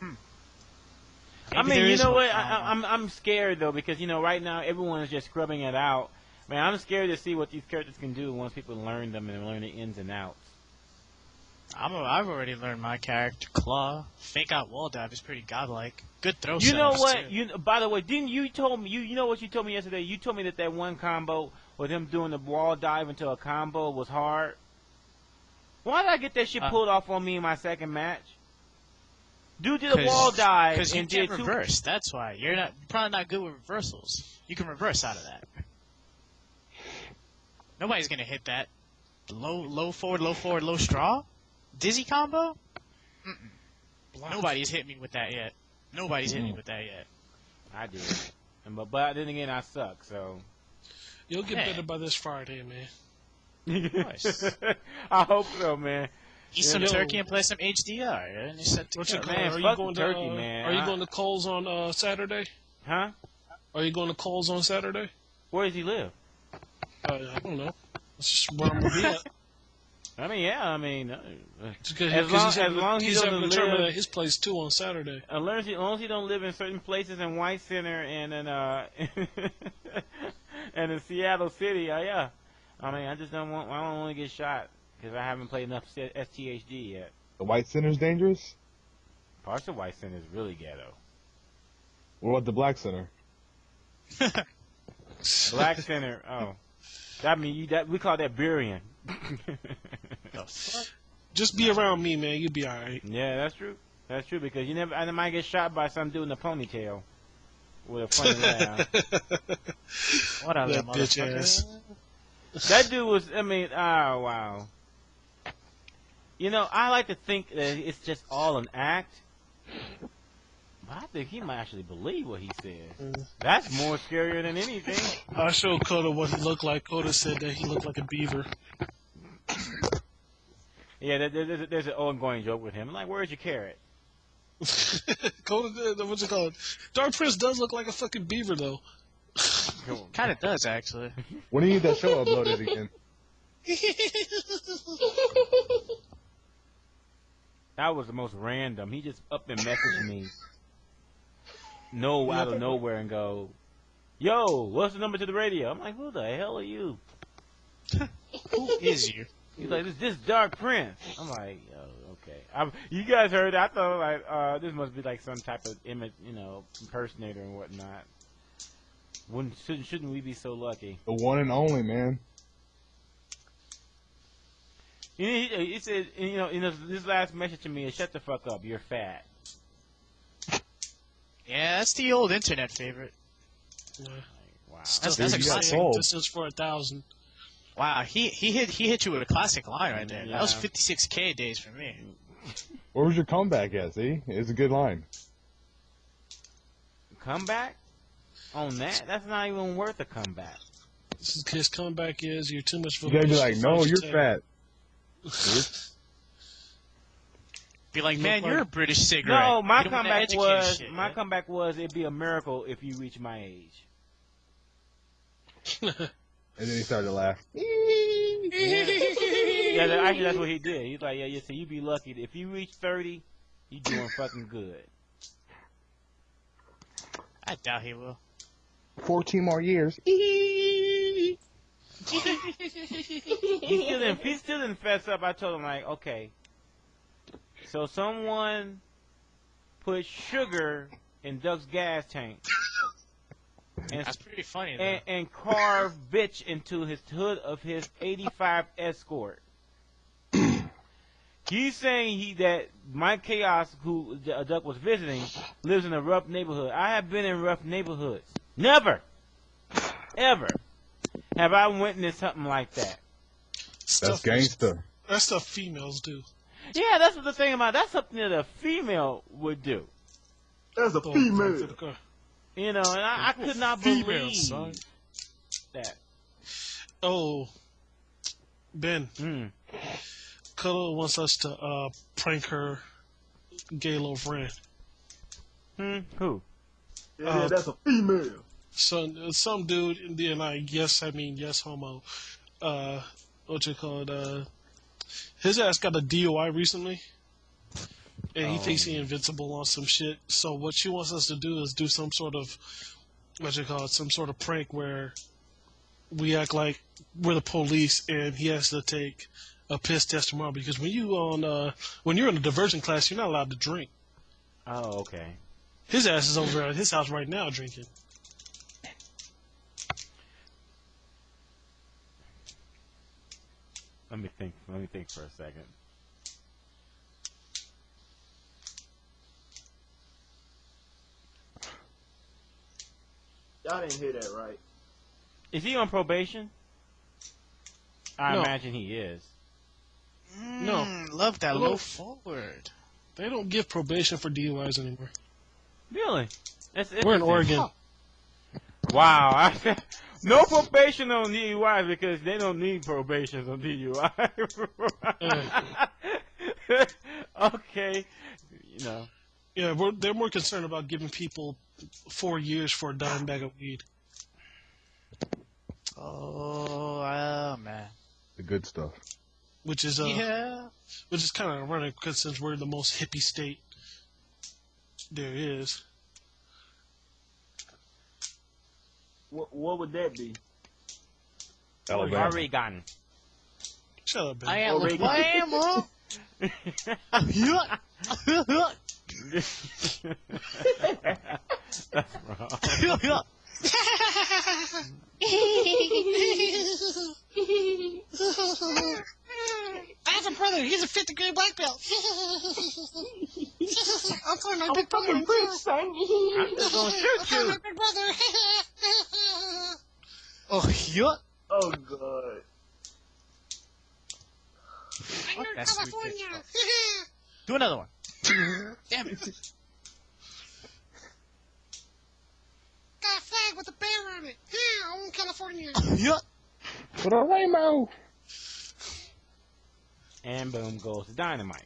I Maybe mean, there you is know one. what? I'm scared though because right now everyone is just scrubbing it out. Man, I'm scared to see what these characters can do once people learn them and learn the ins and outs. I've already learned my character. Claw. Fake out wall dive is pretty godlike. Good throw You know setups, what? too. By the way, didn't you told me you know what you told me yesterday? You told me that one combo with him doing the wall dive into a combo was hard. Why did I get that shit pulled off on me in my second match? Dude did a wall dive because you and can't did reverse. That's why you're probably not good with reversals. You can reverse out of that. Nobody's gonna hit that. Low forward, low straw. Dizzy combo. Nobody's hit me with that yet. Nobody's hit me with that yet. I did, but then again I suck. So You'll get better by this Friday, man. Nice. I hope so, man. Eat some turkey and play some HDR. And you're set to What's go. it called? Man, Are you fuck going the to turkey, man. Are you going to Coles on Saturday? Huh? Are you going to Coles on Saturday? Where does he live? I don't know. That's just where I'm gonna be at. I mean, yeah. I mean, As long as he's having a tournament at his place too on Saturday. As long as he don't live in certain places in White Center and in and in Seattle City, yeah. I mean, I don't want to get shot because I haven't played enough STHD yet. The White Center's dangerous? Parts of White Center is really ghetto. What about the Black Center? Black Center, oh. We call that burying. Just be around me, man. You'll be alright. Yeah, that's true. That's true because I might get shot by some dude in a ponytail with a funny laugh. Whatever, That bitch motherfucker. ass. That dude was, wow. I like to think that it's just all an act. But I think he might actually believe what he says. That's more scarier than anything. I showed Coda what he looked like. Coda said that he looked like a beaver. Yeah, there's an ongoing joke with him. I'm like, where's your carrot? Coda, what's it called? Dark Prince does look like a fucking beaver, though. Kind of does, actually. When do you need that show uploaded again? That was the most random. He just up and messaged me, out of nowhere, and go, "Yo, what's the number to the radio?" I'm like, "Who the hell are you?" Who is you? He's like, "This Dark Prince." I'm like, "Yo, okay." You guys heard it. I thought like, this must be like some type of image, impersonator and whatnot. Shouldn't we be so lucky? The one and only, man. He said, this last message to me is, "Shut the fuck up, you're fat." Yeah, that's the old internet favorite. Yeah. Wow. That's a classic. This is for 1,000. Wow, he hit you with a classic line right there. Yeah. That was 56K days for me. Where was your comeback at? See, it's a good line. Comeback? On that? That's not even worth a comeback. His comeback is, "You're too much for You gotta be like, "No, you're fat." Be like, "Man, you're a British cigarette." No, my You don't wanna comeback educate was shit, my yeah? comeback was it'd be a miracle if you reach my age. And then he started to laugh. Yeah, actually that's what he did. He's like, yeah, so you be lucky if you reach 30, you doing fucking good. I doubt he will. 14 more years. He still didn't fess up. I told him like, okay, so someone put sugar in Duck's gas tank. And, That's pretty funny, though. and carve bitch into his hood of his 85 Escort. He's saying that Mike Chaos, who Duck was visiting, lives in a rough neighborhood. I have been in rough neighborhoods. Never, ever have I witnessed something like that. That's gangster. That's stuff females do. Yeah, that's what the thing about. That's something that a female would do. That's a female. And I could not believe son. that. Oh, Ben. Mm. Cuddle wants us to prank her gay little friend. Who? Yeah, that's a female. Some dude, and then yes, homo. What you call it? His ass got a DUI recently, and he thinks he's invincible on some shit. So what she wants us to do is do some sort of some sort of prank where we act like we're the police, and he has to take a piss test tomorrow, because when you're in a diversion class, you're not allowed to drink. Oh, okay. His ass is over at his house right now drinking. Let me think for a second. Y'all didn't hear that right. Is he on probation? I No. imagine he is. No. Love that low forward. They don't give probation for DUIs anymore. Really? We're in Oregon. Wow. No probation on DUIs because they don't need probation on DUI. Okay. Yeah, they're more concerned about giving people 4 years for a dime bag of weed. Oh, man. The good stuff. Which is kind of ironic, because since we're the most hippie state there is. What would that be? Alabama. Oregon. Shut up, Ben. I am Alabama. That's wrong. I have a brother. He's a 5th grade black belt. I'm calling my big brother. I'm just gonna shoot you. My big brother. Oh god. I'm in That's California. Do another one. Damn it. Got a flag with a bear on it. Yeah, I'm in California. With a rainbow. And boom goes the dynamite.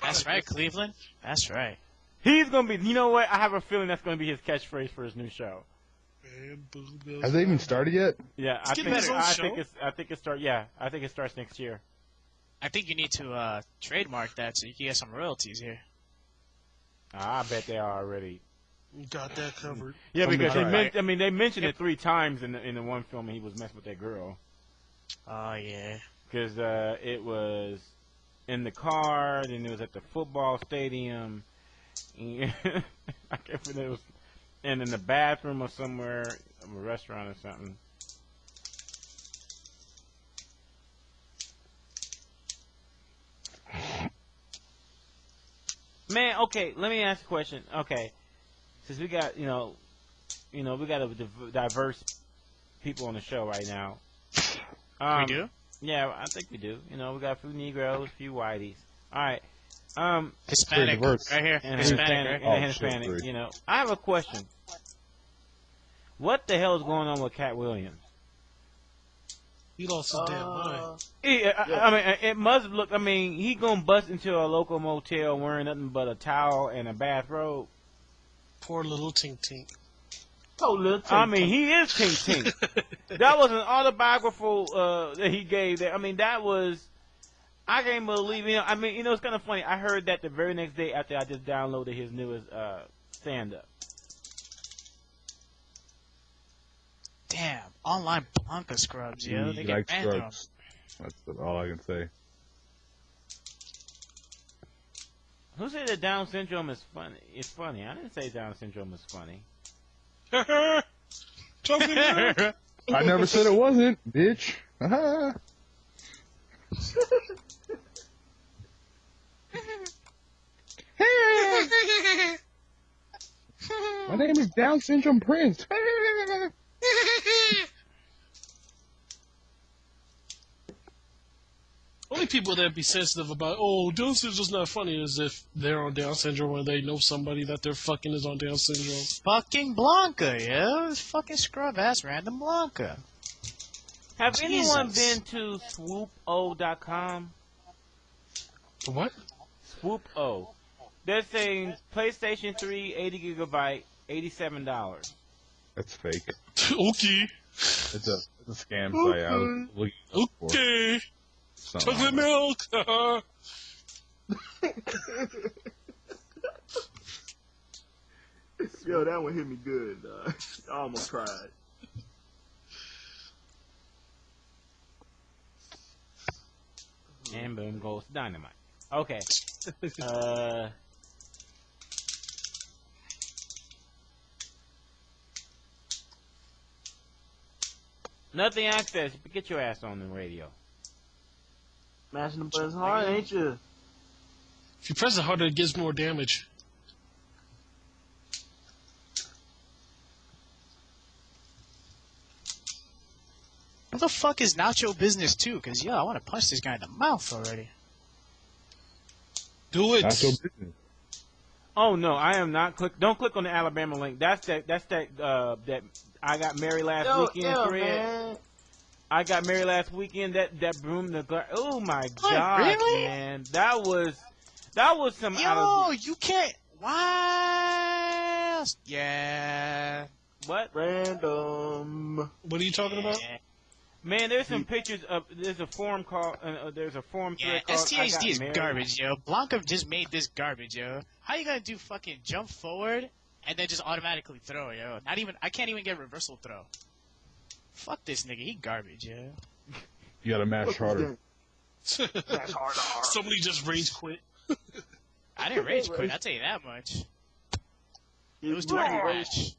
That's right, Cleveland. That's right. He's gonna be. You know what? I have a feeling that's gonna be his catchphrase for his new show. Has they even started yet? Yeah, I think it starts. Yeah, I think it starts next year. I think you need to trademark that so you can get some royalties here. I bet they are already. Got that covered. Yeah, because they mentioned it 3 times in the one film, and he was messing with that girl. Oh yeah. Because it was in the car, then it was at the football stadium. I can't remember, it was, and in the bathroom or somewhere, a restaurant or something. Man, okay, let me ask a question. Okay, since we got we got a diverse people on the show right now. We do? Yeah, I think we do. We got a few Negroes, a few Whiteys. All right. Hispanic, right here. And Hispanic, and Hispanic. I have a question. What the hell is going on with Cat Williams? He lost his damn mind. I mean, it must look. I mean, he gonna bust into a local motel wearing nothing but a towel and a bathrobe. Poor little Tink Tink. Oh, little Tink. I mean, he is Tink Tink. That was an autobiographical that he gave. There. I mean, that was. I can't believe. I mean, it's kind of funny. I heard that the very next day after I just downloaded his newest stand-up. Damn, online Blanca scrubs, yo. They get random. That's all I can say. Who said that Down syndrome is funny? It's funny. I didn't say Down syndrome is funny. I never said it wasn't, bitch. My name is Down Syndrome Prince. Only people that be sensitive about, Down syndrome's not funny, is if they're on Down syndrome or they know somebody that they're fucking is on Down syndrome. Fucking Blanca, yo. Fucking scrub ass random Blanca. Have anyone been to swoopo.com? What? Swoopo. They're saying PlayStation 3, 80 gigabyte, $87. That's fake. Okay. It's a scam site. I was looking for. Okay. Chocolate Like milk. Yo, that one hit me good. I almost cried. And boom goes dynamite. Okay. Nothing access. Get your ass on the radio. Mashing the buttons hard, ain't you? If you press it harder, it gives more damage. What the fuck is Nacho business too? Because, I want to punch this guy in the mouth already. Do it. Nacho business. Oh no, I am not don't click on the Alabama link. That's that I got married last weekend thread. Man. I got married last weekend. That broom the oh my god, really? man, that was some. You can't. Wow. Yeah. What? Random. What are you talking about? Man, there's some pictures of. There's a forum called. There's a forum thread called. STHD is garbage, yo. Blanca just made this garbage, yo. How you gonna do fucking jump forward and then just automatically throw, yo? I can't even get reversal throw. Fuck this nigga, he garbage, yo. You gotta mash harder. That's harder. Somebody just rage quit. I didn't rage quit, I'll tell you that much. It was during the match.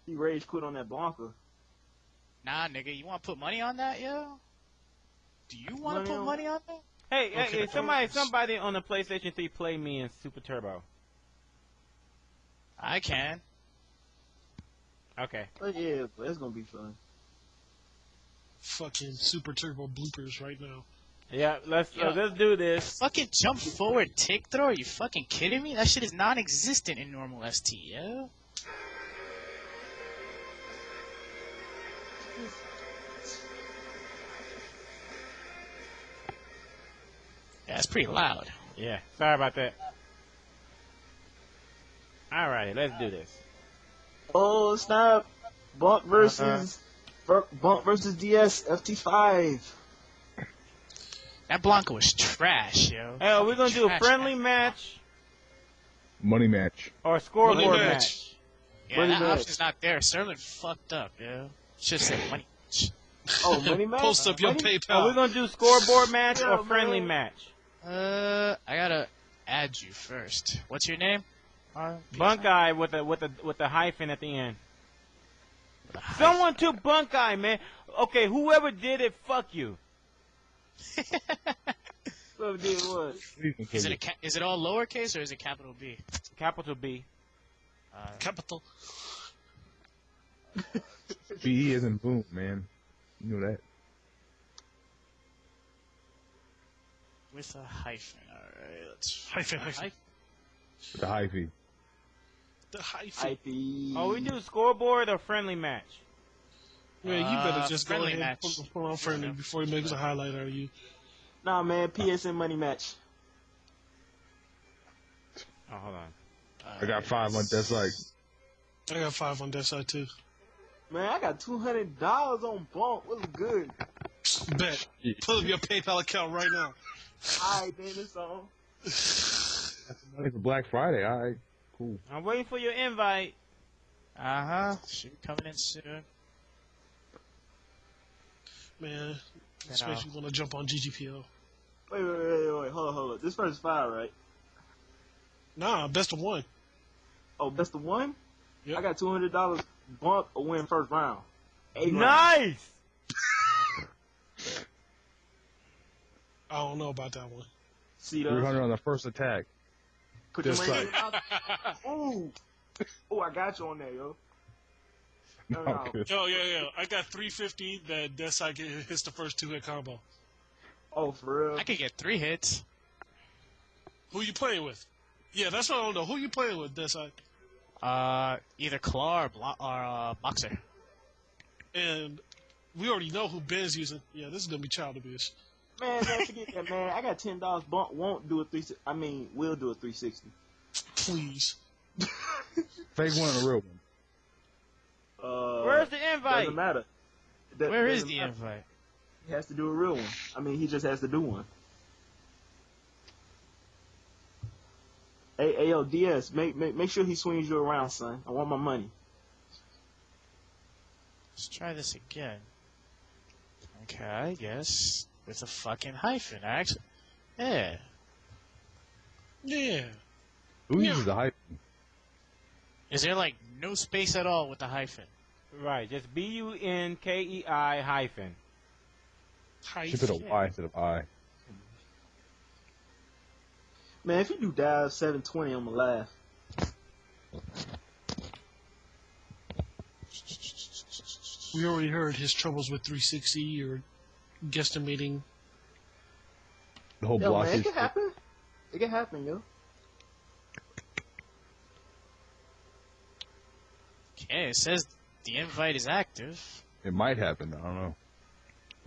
He rage quit on that Blanca. Nah, nigga, you want to put money on that, yo? Do you want to put money on that? Hey, somebody on the PlayStation 3 play me in Super Turbo. I can. Okay. Oh yeah, but it's gonna be fun. Fucking Super Turbo bloopers right now. Yeah, let's do this. Fucking jump forward tick throw? Are you fucking kidding me? That shit is non-existent in normal ST, yo. Yeah, it's pretty loud. Yeah, sorry about that. Alright, let's do this. Oh snap! Bunk versus DS FT5. That Blanca was trash, yo. Hey, are we gonna do a Trash, friendly man. match Money match. or a scoreboard Money match? match. Yeah, Money that match. option's not there. Sermon fucked up, yo. Should say money match. Oh, money match. Post up your Money? Are we PayPal. gonna do scoreboard match Yeah, or friendly man. match? I gotta add you first. What's your name? Bunkei with the hyphen at the end. Someone took Bunkei, man. Okay, whoever did it, fuck you. Whoever did what? Is it all lowercase or is it capital B? Capital B. Capital. BE isn't boom, man. You know that. With a hyphen. Alright, let's... Hyphen. The hyphy. The hyphen. IP. Oh, we do scoreboard or friendly match? Man, you better just go friendly ahead match. and put on friendly before he makes a highlight out of you. Nah, man. PSN money match. Oh, hold on. I got 5 on DeathScythe. I got 5 on that side too. Man, I got $200 on bump. What's good? Bet. Pull up your PayPal account right now. Alright, then it's on. That's money for Black Friday. All right, cool. I'm waiting for your invite. Should be coming in soon. Man, this makes me want to jump on GGPO. Wait. Hold on. This first 5, right? Nah, best of 1. Oh, best of 1? Yep. I got $200 bump or win first round. 8 rounds. Nice. I don't know about that one. See 300 on the first attack. Put your This money in your mouth. Ooh, I got you on there, yo. No, good. Yeah. I got 350 that DeathScythe hits the first 2-hit combo. Oh, for real? I could get 3 hits. Who you playing with? Yeah, that's what I don't know. Who you playing with, DeathScythe? Either Claw or Boxer. And we already know who Ben's using. Yeah, this is gonna be child abuse. Man, forget that, man. I got $10 bump. Won't do a 360. I mean, will do a 360. Please. Fake one and a real one. Where's the invite? Doesn't matter. Where is Doesn't the matter. invite? He has to do a real one. I mean, he just has to do one. Hey, yo, DS, make sure he swings you around, son. I want my money. Let's try this again. Okay, I guess with a fucking hyphen, actually. Yeah. Yeah. Who uses the hype? Is there like no space at all with the hyphen? Right, just BUNKEI hyphen. Should put a Y instead of I. Man, if you do dial 720, I'm gonna laugh. We already heard his troubles with 360 or guesstimating. The whole Yo, block man, it is. can happen. It can happen, yo. Okay, it says the invite is active. It might happen. I don't know.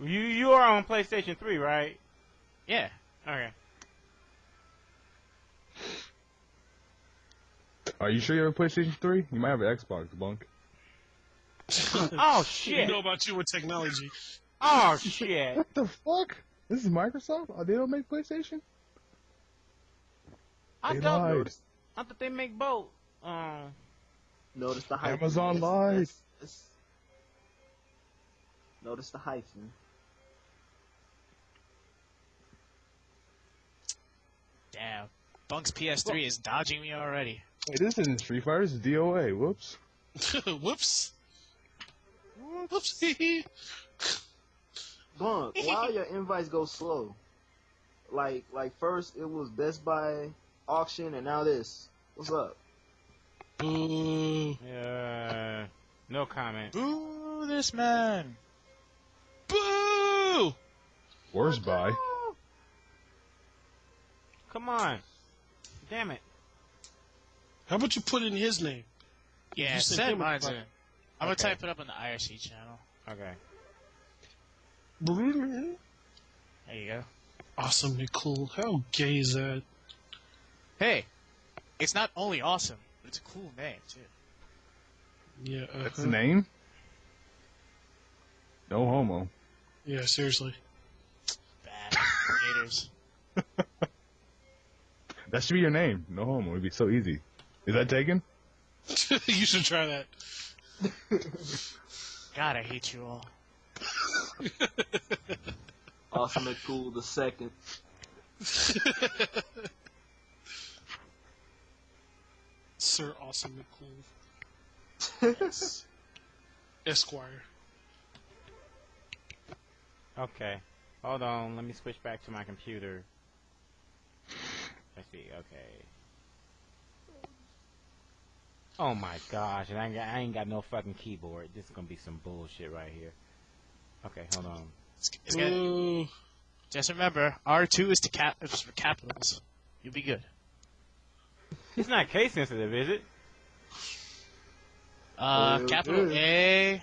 You are on PlayStation 3, right? Yeah. Okay. Are you sure you have a PlayStation 3? You might have an Xbox, Bunk. Oh You shit! know about you with technology. Oh shit! What the fuck? This is Microsoft? Oh, they don't make PlayStation? I They thought lied. they make both. Notice the hyphen. Amazon lied. Notice the hyphen. Damn. Bunk's PS3 is dodging me already. Hey, this isn't Street Fighter. This is DOA. Whoops. Whoops. Whoopsie. Bunk, why your invites go slow? Like first it was Best Buy auction and now this. What's up? Boo. No comment. Boo this man. Boo! Worst buy. Come on. Damn it. How about you put in his name? Yeah, You said send him mine about- to. I'm gonna Okay. type it up on the IRC channel. Okay. There you go. Awesome and cool. How gay is that? Hey, it's not only awesome, but it's a cool name too. Yeah. That's the name? No homo. Yeah, seriously. Bad haters. That should be your name. No homo. It'd be so easy. Is that taken? You should try that. God, I hate you all. Awesome and cool the second. Sir Awesome McCool. Yes. Esquire. Okay. Hold on. Let me switch back to my computer. Let's see. Okay. Oh my gosh. And I ain't got no fucking keyboard. This is going to be some bullshit right here. Okay, hold on. Just remember, R2 is for capitals. You'll be good. It's not case sensitive, is it? Capital A,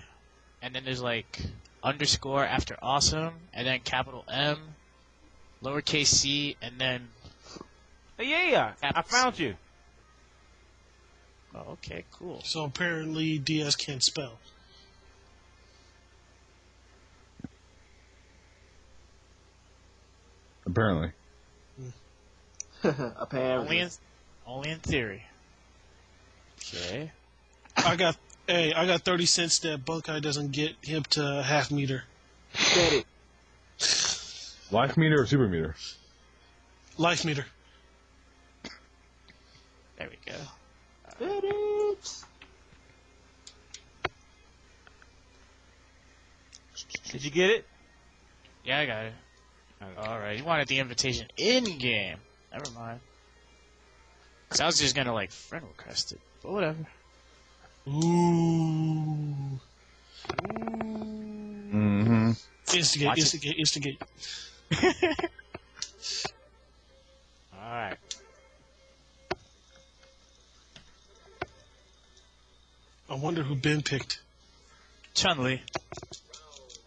and then there's like underscore after awesome, and then capital M, lowercase c, and then. Yeah, I found you. Oh, okay, cool. So apparently DS can't spell. Apparently. Apparently. Only in theory. Okay. I got 30 cents that Bunkei doesn't get him to half meter. Get it. Life meter or super meter? Life meter. There we go. Get it. Did you get it? Yeah, I got it. Alright, you wanted the invitation in-game. Never mind. Cause I was just gonna, like, friend request it. But whatever. Ooh. Mm-hmm. Instigate. Alright. I wonder who Ben picked. Chun-Li.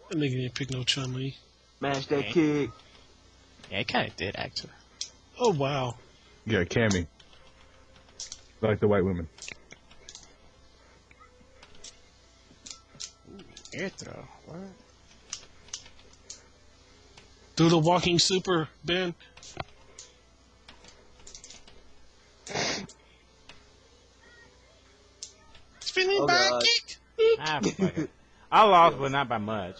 That nigga didn't pick no Chun-Li. Smash that kick. Yeah, he kinda did, actually. Oh, wow. Yeah, Cammy. Like the white women. Air throw. What? Do the walking super, Ben. Spinning back God. kick. Fuck it. I lost, but not by much.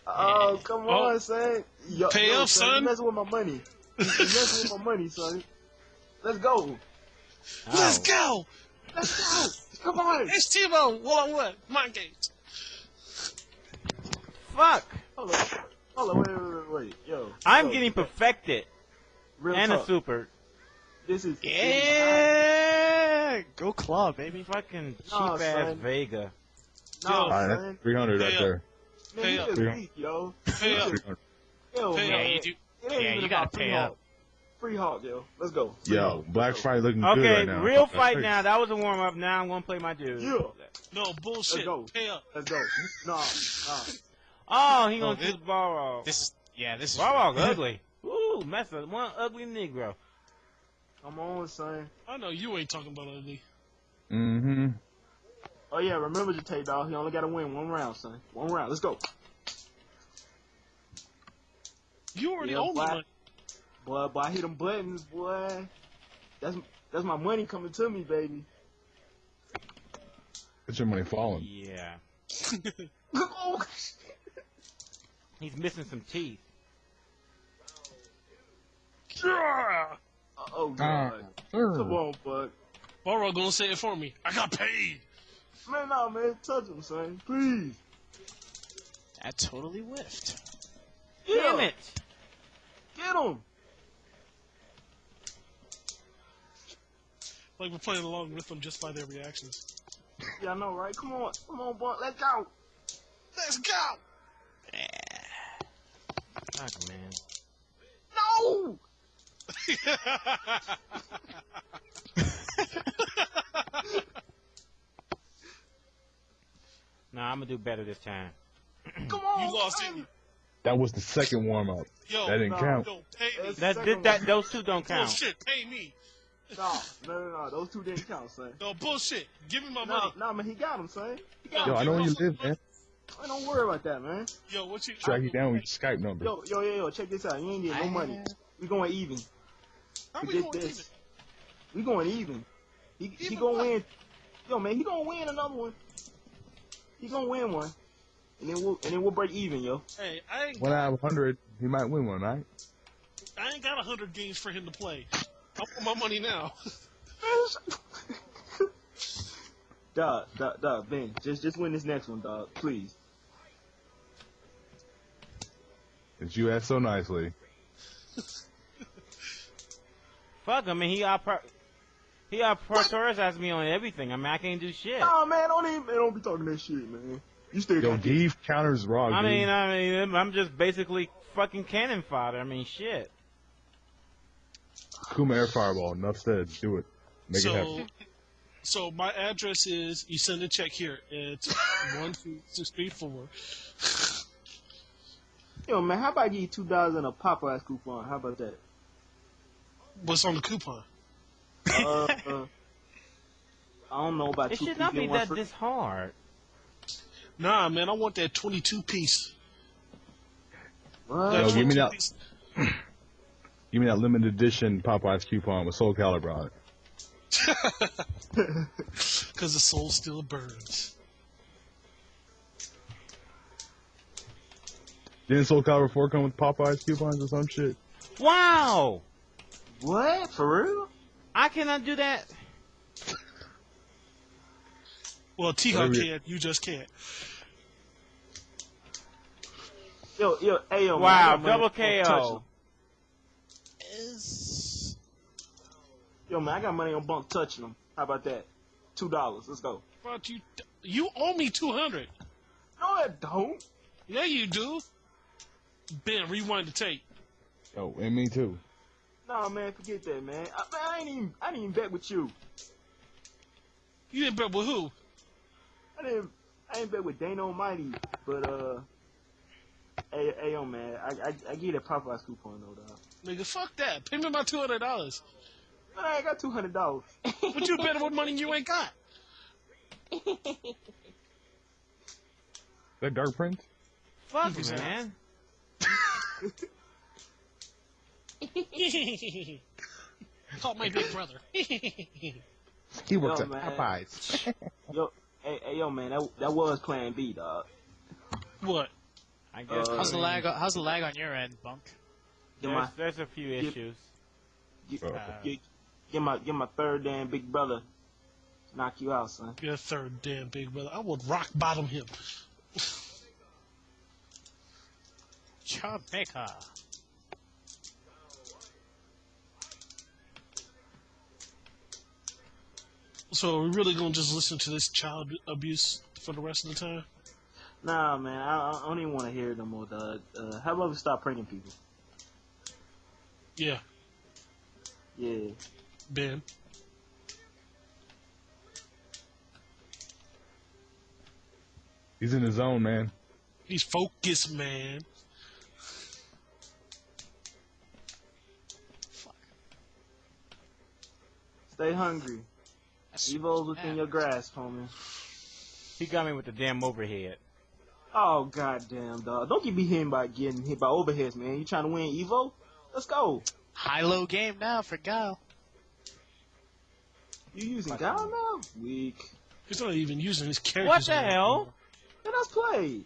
Oh, come on, son. Pay up, son. You messing with my money. You messing with my money, son. Let's go. Let's go. Let's go. Come on. It's T-Bone. What? Mind games. Fuck! Hold on, wait. Yo. I'm getting perfected. Real And talk. a super. This is Yeah! Go claw, baby. Fucking Nah, cheap ass son. Vega. No, Alright, son. that's 300 right Pay there. Man, Pay he up. just weak, yo. Pay up. 300. Yo, Pay man. Yeah, you do. It ain't Yeah, even you gotta about pay free up. Hawk. Free Hawk, yo. Let's go. Free Yo, Hawk. Black Let's go. Friday looking good Okay, right now. real fight now. That was a warm up. Now I'm gonna play my dude. Yeah. No, bullshit. Let's go. Pay up. Let's go. Nah. Oh, he gonna Oh, choose Balrog. This is. Balrog ugly. Ooh, mess up. One ugly Negro. Come on, son. I know you ain't talking about ugly. Mm-hmm. Oh, yeah, remember to take dog. He only got to win one round, son. One round. Let's go. You already Yeah, owe me Black. money. Boy, I hit them buttons, boy. That's my money coming to me, baby. It's your money falling. Yeah. Oh, He's missing some teeth. oh God. Come on, bud. Borrow gonna say it for me. I got paid. Man, nah, man. Touch him, son. Please. That totally whiffed. Damn it! Get him. Like we're playing along with them just by their reactions. Yeah, I know, right? Come on, boy. Let's go. Let's go. Fuck, man. No. Nah, I'm gonna do better this time. Come on. You lost, son. didn't you? That was the second warm up. Yo, That didn't count. yo, pay me. Those two don't count. Bullshit, pay me. No. Those two didn't count, son. No, bullshit. Give me my money. Nah, man. He got him, son. He got Yo, him. I know where you live, man. Man, don't worry about that, man. Yo, what you? Track you down with your Skype number. Yo, check this out. You ain't getting no money. We going even. How we Forget going this. even? We going even. He Even gonna what? win. Yo, man, he gonna win another one. He gonna win one, and then we'll break even, yo. Hey, I ain't One out of 100, he might win one, right? got 100 games for him to play. I want my money now. Dog, Ben, just win this next one, dog, please. Since you asked so nicely. Fuck, I mean, he prioritized me on everything. I mean, I can't do shit. Nah, man, don't be talking that shit, man. You still Yo, got Geeve counters raw, I dude. mean, I'm just basically fucking cannon fodder. I mean, shit. Kuma air fireball, enough said. Do it. Make it happen. So my address is, you send a check here. It's 12634. Yo, man, how about I give you $2 in a Popeyes coupon? How about that? What's on the coupon? I don't know about It two should not be people, one that for- this hard. Nah, man, I want that 22 piece. What? Yo, give me 22 that. piece. Give me that limited edition Popeyes coupon with Soul Calibur on it. Because the soul still burns. Didn't Soul Calibur 4 come with Popeyes coupons or some shit? Wow! What? For real? I cannot do that. Well, T-Hawk Whatever. can, you just can't. Yo, hey, yo, Wow, man, double I got money on KO. Bunk Yo, man, I got money on Bunk touching them. How about that? $2. Let's go. But you owe me 200. No, I don't. Yeah, you do. Ben, rewind the tape. Oh, and me too. Nah, man, forget that, man. I didn't even bet with you. You didn't bet with who? I didn't bet with Dano Mighty, but hey, yo, man, I give you that Popeyes coupon though, dog. Nigga, fuck that. Pay me my $200. Man, I ain't got $200. But you betting with money you ain't got. That Dark Prince? Fuck, Who's that? man. Call my big brother. He works Yo, at man. Popeyes. Yo, hey, yo, man, that was Plan B, dog. What? I guess. How's the lag? How's the lag on your end, Bunk? There's a few issues. Get my third damn big brother. Knock you out, son. Your third damn big brother. I would rock bottom him. Jamaica. So are we really gonna just listen to this child abuse for the rest of the time? Nah, man, I don't even want to hear it no more, dog. How about we stop pranking people? Yeah, Yeah. Ben. He's in his zone, man. He's focused, man. Stay hungry. Evo's within your grasp, homie. He got me with the damn overhead. Oh, goddamn, dog. Don't get me getting hit by overheads, man. You trying to win Evo? Let's go. High-low game now for Gal. You using Guile now? Weak. He's not even using his character. What the hell? Let us play.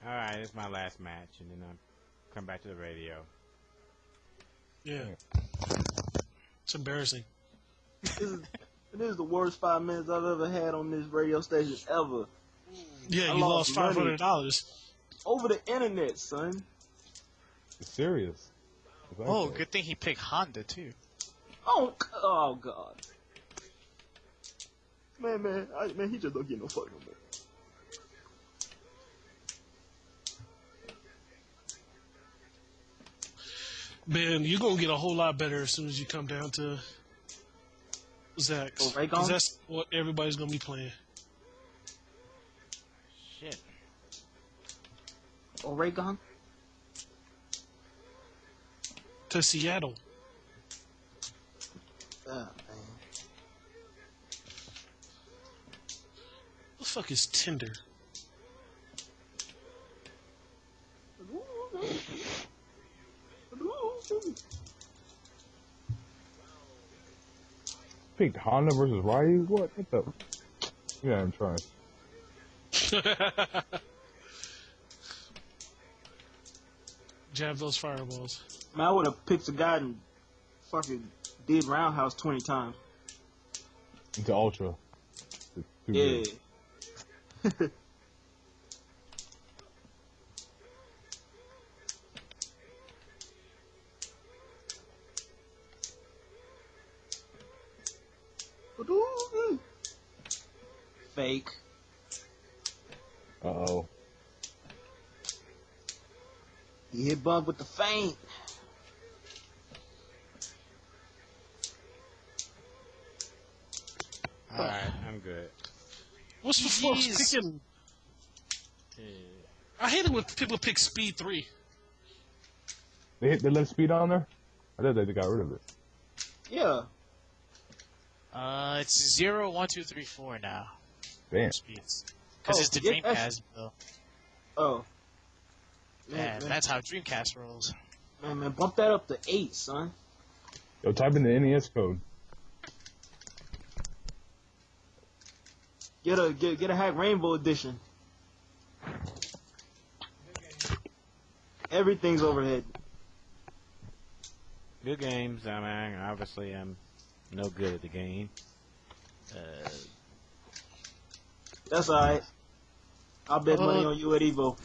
Alright, it's my last match, and then I'll come back to the radio. Yeah. It's embarrassing. This is the worst 5 minutes I've ever had on this radio station ever. Yeah, I you lost lost money. $500. Over the internet, son. It's serious. Oh, good thing he picked Honda too. Oh God. Man, he just don't get no fuck no more. Ben, you're gonna get a whole lot better as soon as you come down to Zach's. Oh, Raycon? 'Cause that's what everybody's gonna be playing. Shit. Oregon? To Seattle. Oh, man. What the fuck is Tinder? Picked Honda versus Ryu? What the? Yeah, I'm trying. Jab those fireballs. Man, I would have picked a guy and fucking did Roundhouse 20 times. Into Ultra. It's too Yeah. good. Fake. Uh-oh. He hit Bunk with the feint. Alright, I'm good. What's the fuck picking? I hate it when people pick Speed 3. They let speed on there? I thought they got rid of it. Yeah. It's 0, 1, 2, 3, 4 now. Damn. Speeds. Because it's the yeah, Dreamcast bill. Oh. Man, that's how Dreamcast rolls. Man, bump that up to 8, son. Yo, type in the NES code. Get a Hack Rainbow edition. Everything's overhead. Good games. I mean, obviously, I'm no good at the game. That's alright. I'll bet money on you at Evo.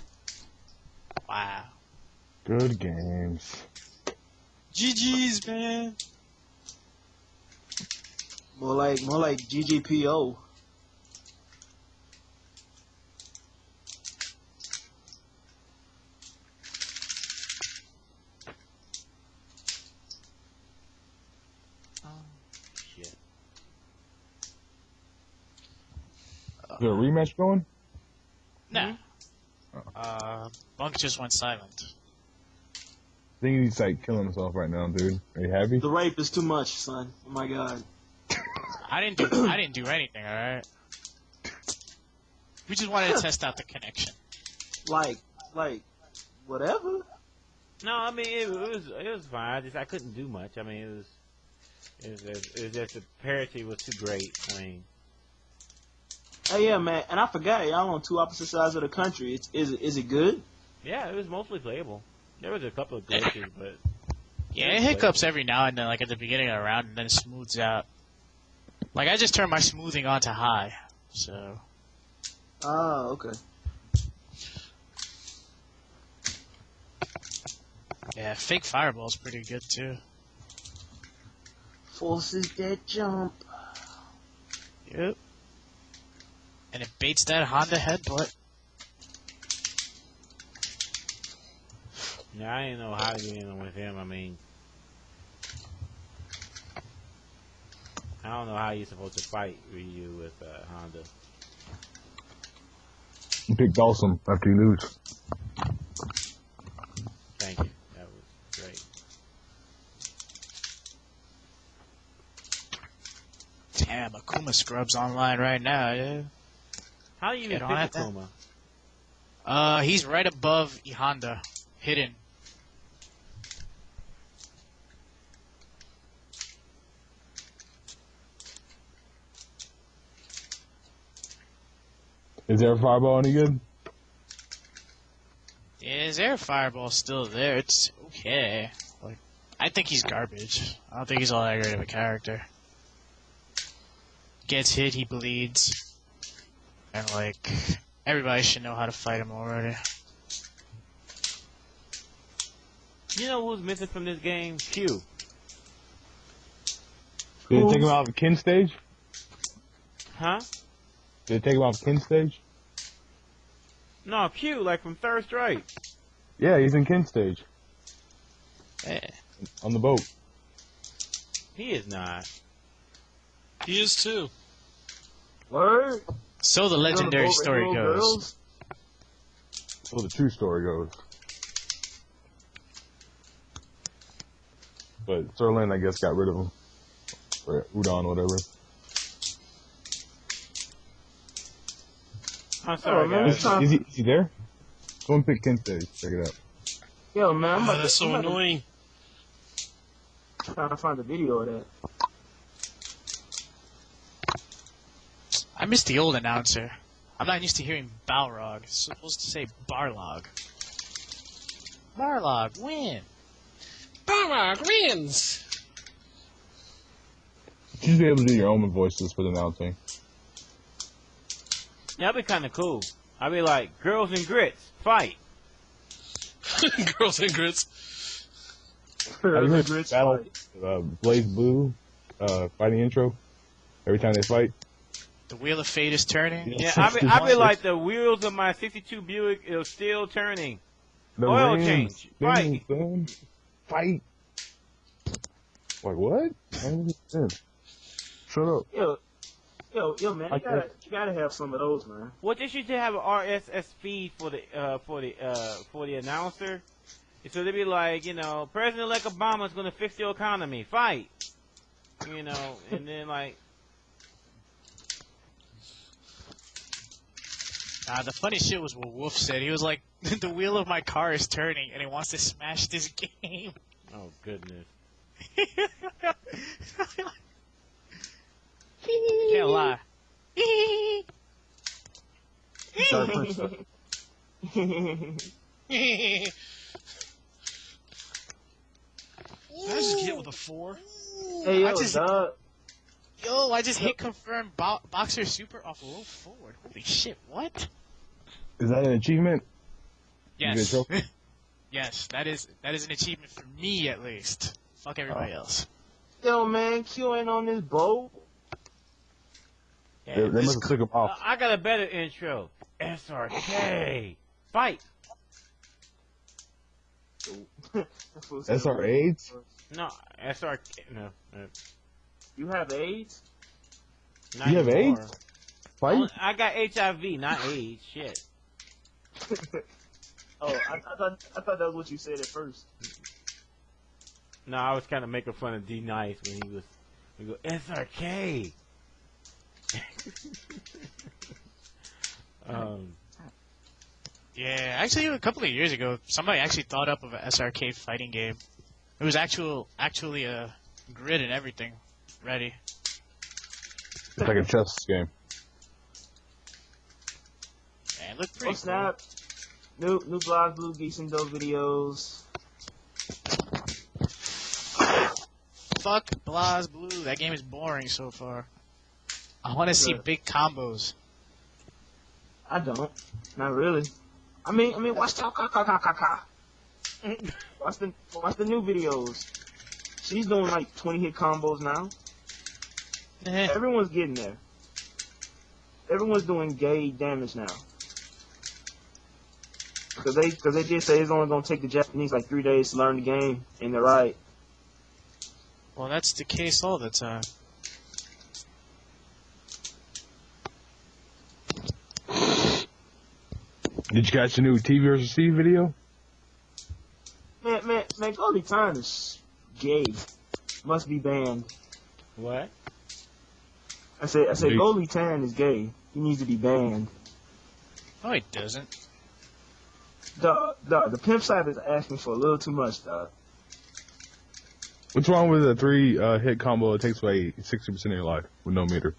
Wow. Good games. GG's, man. More like GGPO. Shit. Is there a rematch going? No. Bunk just went silent. I think he's like killing himself right now, dude. Are you happy? The rape is too much, son. Oh my god. I didn't do anything, alright? We just wanted to test out the connection. Like, whatever. No, I mean it was fine. I couldn't do much. I mean it was just the parity was too great. I mean. Hey, yeah, man. And I forgot y'all on two opposite sides of the country. Is it good? Yeah, it was mostly playable. There was a couple of glitches, but Yeah, it hiccups every now and then, like at the beginning of the round, and then it smooths out. Like I just turned my smoothing on to high, so. Oh, okay. Yeah, fake fireball's pretty good too. Forces that jump. Yep. And it baits that Honda headbutt. yeah, I didn't know how to get in with him. I mean, I don't know how you're supposed to fight Ryu with Honda. You picked Dawson after you lose. Thank you. That was great. Damn, Akuma Scrub's online right now, yeah. How do you even Get on pick it, Akuma? He's right above Honda, hidden. Is there a fireball any good? Yeah, his air fireball's still there. It's okay. Like, I think he's garbage. I don't think he's all that great of a character. Gets hit, he bleeds. And, like, everybody should know how to fight him already. You know who's missing from this game? Q. Did it take him out of Kin stage? Huh? Did it take him off Kin stage? No, Q, like from Third Strike. Yeah, he's in Kin stage. Yeah. On the boat. He is not. He is too. Word. So the legendary story goes. So the true story goes. But Sterling, I guess, got rid of him. Or Udon, whatever. I'm sorry, guys. Is he there? Go and pick Kente. Check it out. Yo, man, I'm That's so annoying. trying to find the video of that. I miss the old announcer. I'm not used to hearing Balrog. It's supposed to say Barlog. Barlog, win! Balrog wins! You should be able to do your own voices for the announcing. Yeah, that'd be kind of cool. I'd be like, girls and grits, fight. Girls and grits. Have you heard Battle Blaze Blue fighting intro? Every time they fight? The wheel of fate is turning. Yeah, I'd be like, the wheels of my 62 Buick is still turning. The Oil Rams, change. Fight. son. Fight. Like, what? I don't understand. Shut up. Yo, man, you gotta have some of those, man. What they should have an RSS feed for the announcer. So they'd be like, you know, President-elect Obama is going to fix the economy. Fight. You know, and then like. The funny shit was what Wolf said. He was like, the wheel of my car is turning and he wants to smash this game. Oh, goodness. Can't lie. Did I just get with a 4? Hey, yo, I just hit confirm Boxer Super off low forward. Holy shit, what? Is that an achievement? Yes. Yes, that is an achievement for me at least. Fuck everybody else. Yo, man, Q ain't on this boat. Yeah, They must have took him off. I got a better intro. SRK. Fight. SR AIDS? No, SRK. No. You have AIDS? Not You have anymore. AIDS? Fight? I got HIV, not AIDS. Shit. Oh, I thought that was what you said at first. No, I was kind of making fun of D Nice when we go SRK. Yeah, actually, a couple of years ago, somebody actually thought up of an SRK fighting game. It was actually a grid and everything ready. It's like a chess game. Man, it looked pretty cool. Snap. New Blog Blue Geeks and Dope videos. Fuck Blaz Blue. That game is boring so far. I want to see big combos. I don't. Not really. I mean, watch Watch the new videos. She's doing like 20 hit combos now. Everyone's getting there. Everyone's doing gay damage now. Cause they did say it's only gonna take the Japanese like 3 days to learn the game, and they're right. Well, that's the case all the time. Did you catch the new T versus C video? Man, Goldie Time is gay. Must be banned. What? I said Goldie Tan is gay. He needs to be banned. No, it doesn't. The pimp side is asking for a little too much, dog. What's wrong with a 3 hit combo that takes away 60% of your life with no meter?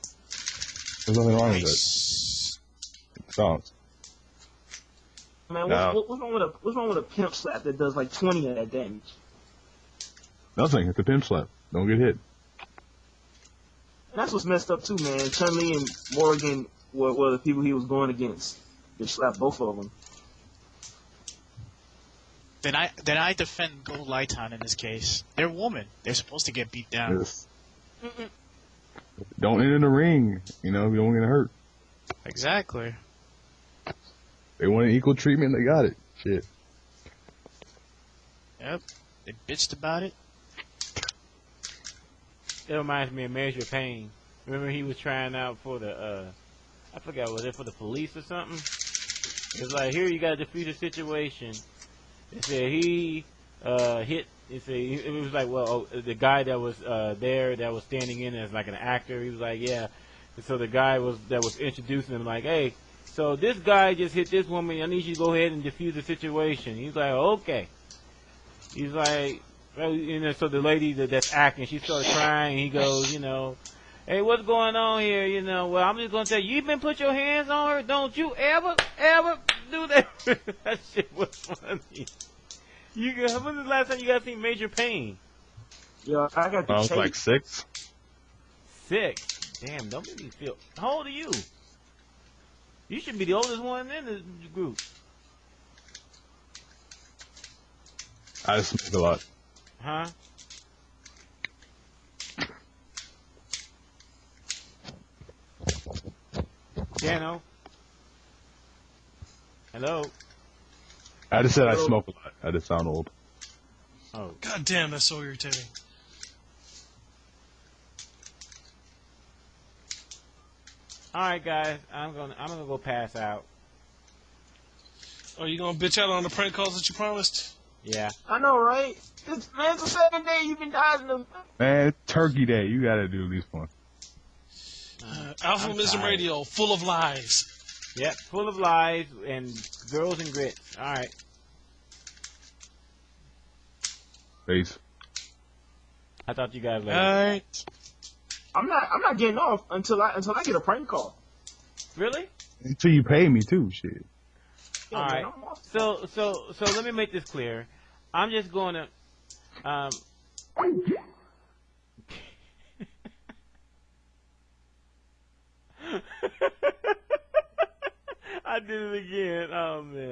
There's nothing wrong with that. Sounds. Man, No. what's wrong with a pimp slap that does like 20 of that damage? Nothing. It's a pimp slap. Don't get hit. And that's what's messed up too, man. Chun-Li and Morgan were the people he was going against. They slapped both of them. Then I defend Gold Lighton in this case. They're women. They're supposed to get beat down. Yes. Don't enter the ring. You know, you don't get hurt. Exactly. They wanted equal treatment. They got it. Shit. Yep. They bitched about it. It reminds me of Measure Payne. Remember he was trying out for the, I forgot, was it for the police or something? It's like, here you got to defuse the situation. It said he hit. It said it was like, well, the guy that was there that was standing in as like an actor. He was like, yeah. And so the guy that was introducing him like, hey, so this guy just hit this woman. I need you to go ahead and defuse the situation. He's like, okay. He's like, well, so the lady that's acting, she started crying. He goes, hey, what's going on here? Well, I'm just gonna tell you, you've been put your hands on her. Don't you ever do that? That shit was funny. When was the last time you guys seen Major Pain? Yo, I got the I was tape. like 6. 6. Damn, don't make me feel. How old are you? You should be the oldest one in the group. I smoke a lot. Huh? Dano? Hello? I just said I smoke a lot. I just sound old. Oh. God damn, that's so irritating. Alright guys, I'm gonna go pass out. Oh, you gonna bitch out on the prank calls that you promised? Yeah. I know, right? It's the second day you've been dodging them. Man, it's Turkey Day. You gotta do at least one. AlphaISM Radio, full of lies. Yep, full of lies and girls and grits. Alright. Peace. I thought you guys left. Alright. I'm not getting off until I get a prank call. Really? Until you pay me too, shit. Yo, All man, right. I'm off. So let me make this clear. I'm just going to I did it again. Oh man.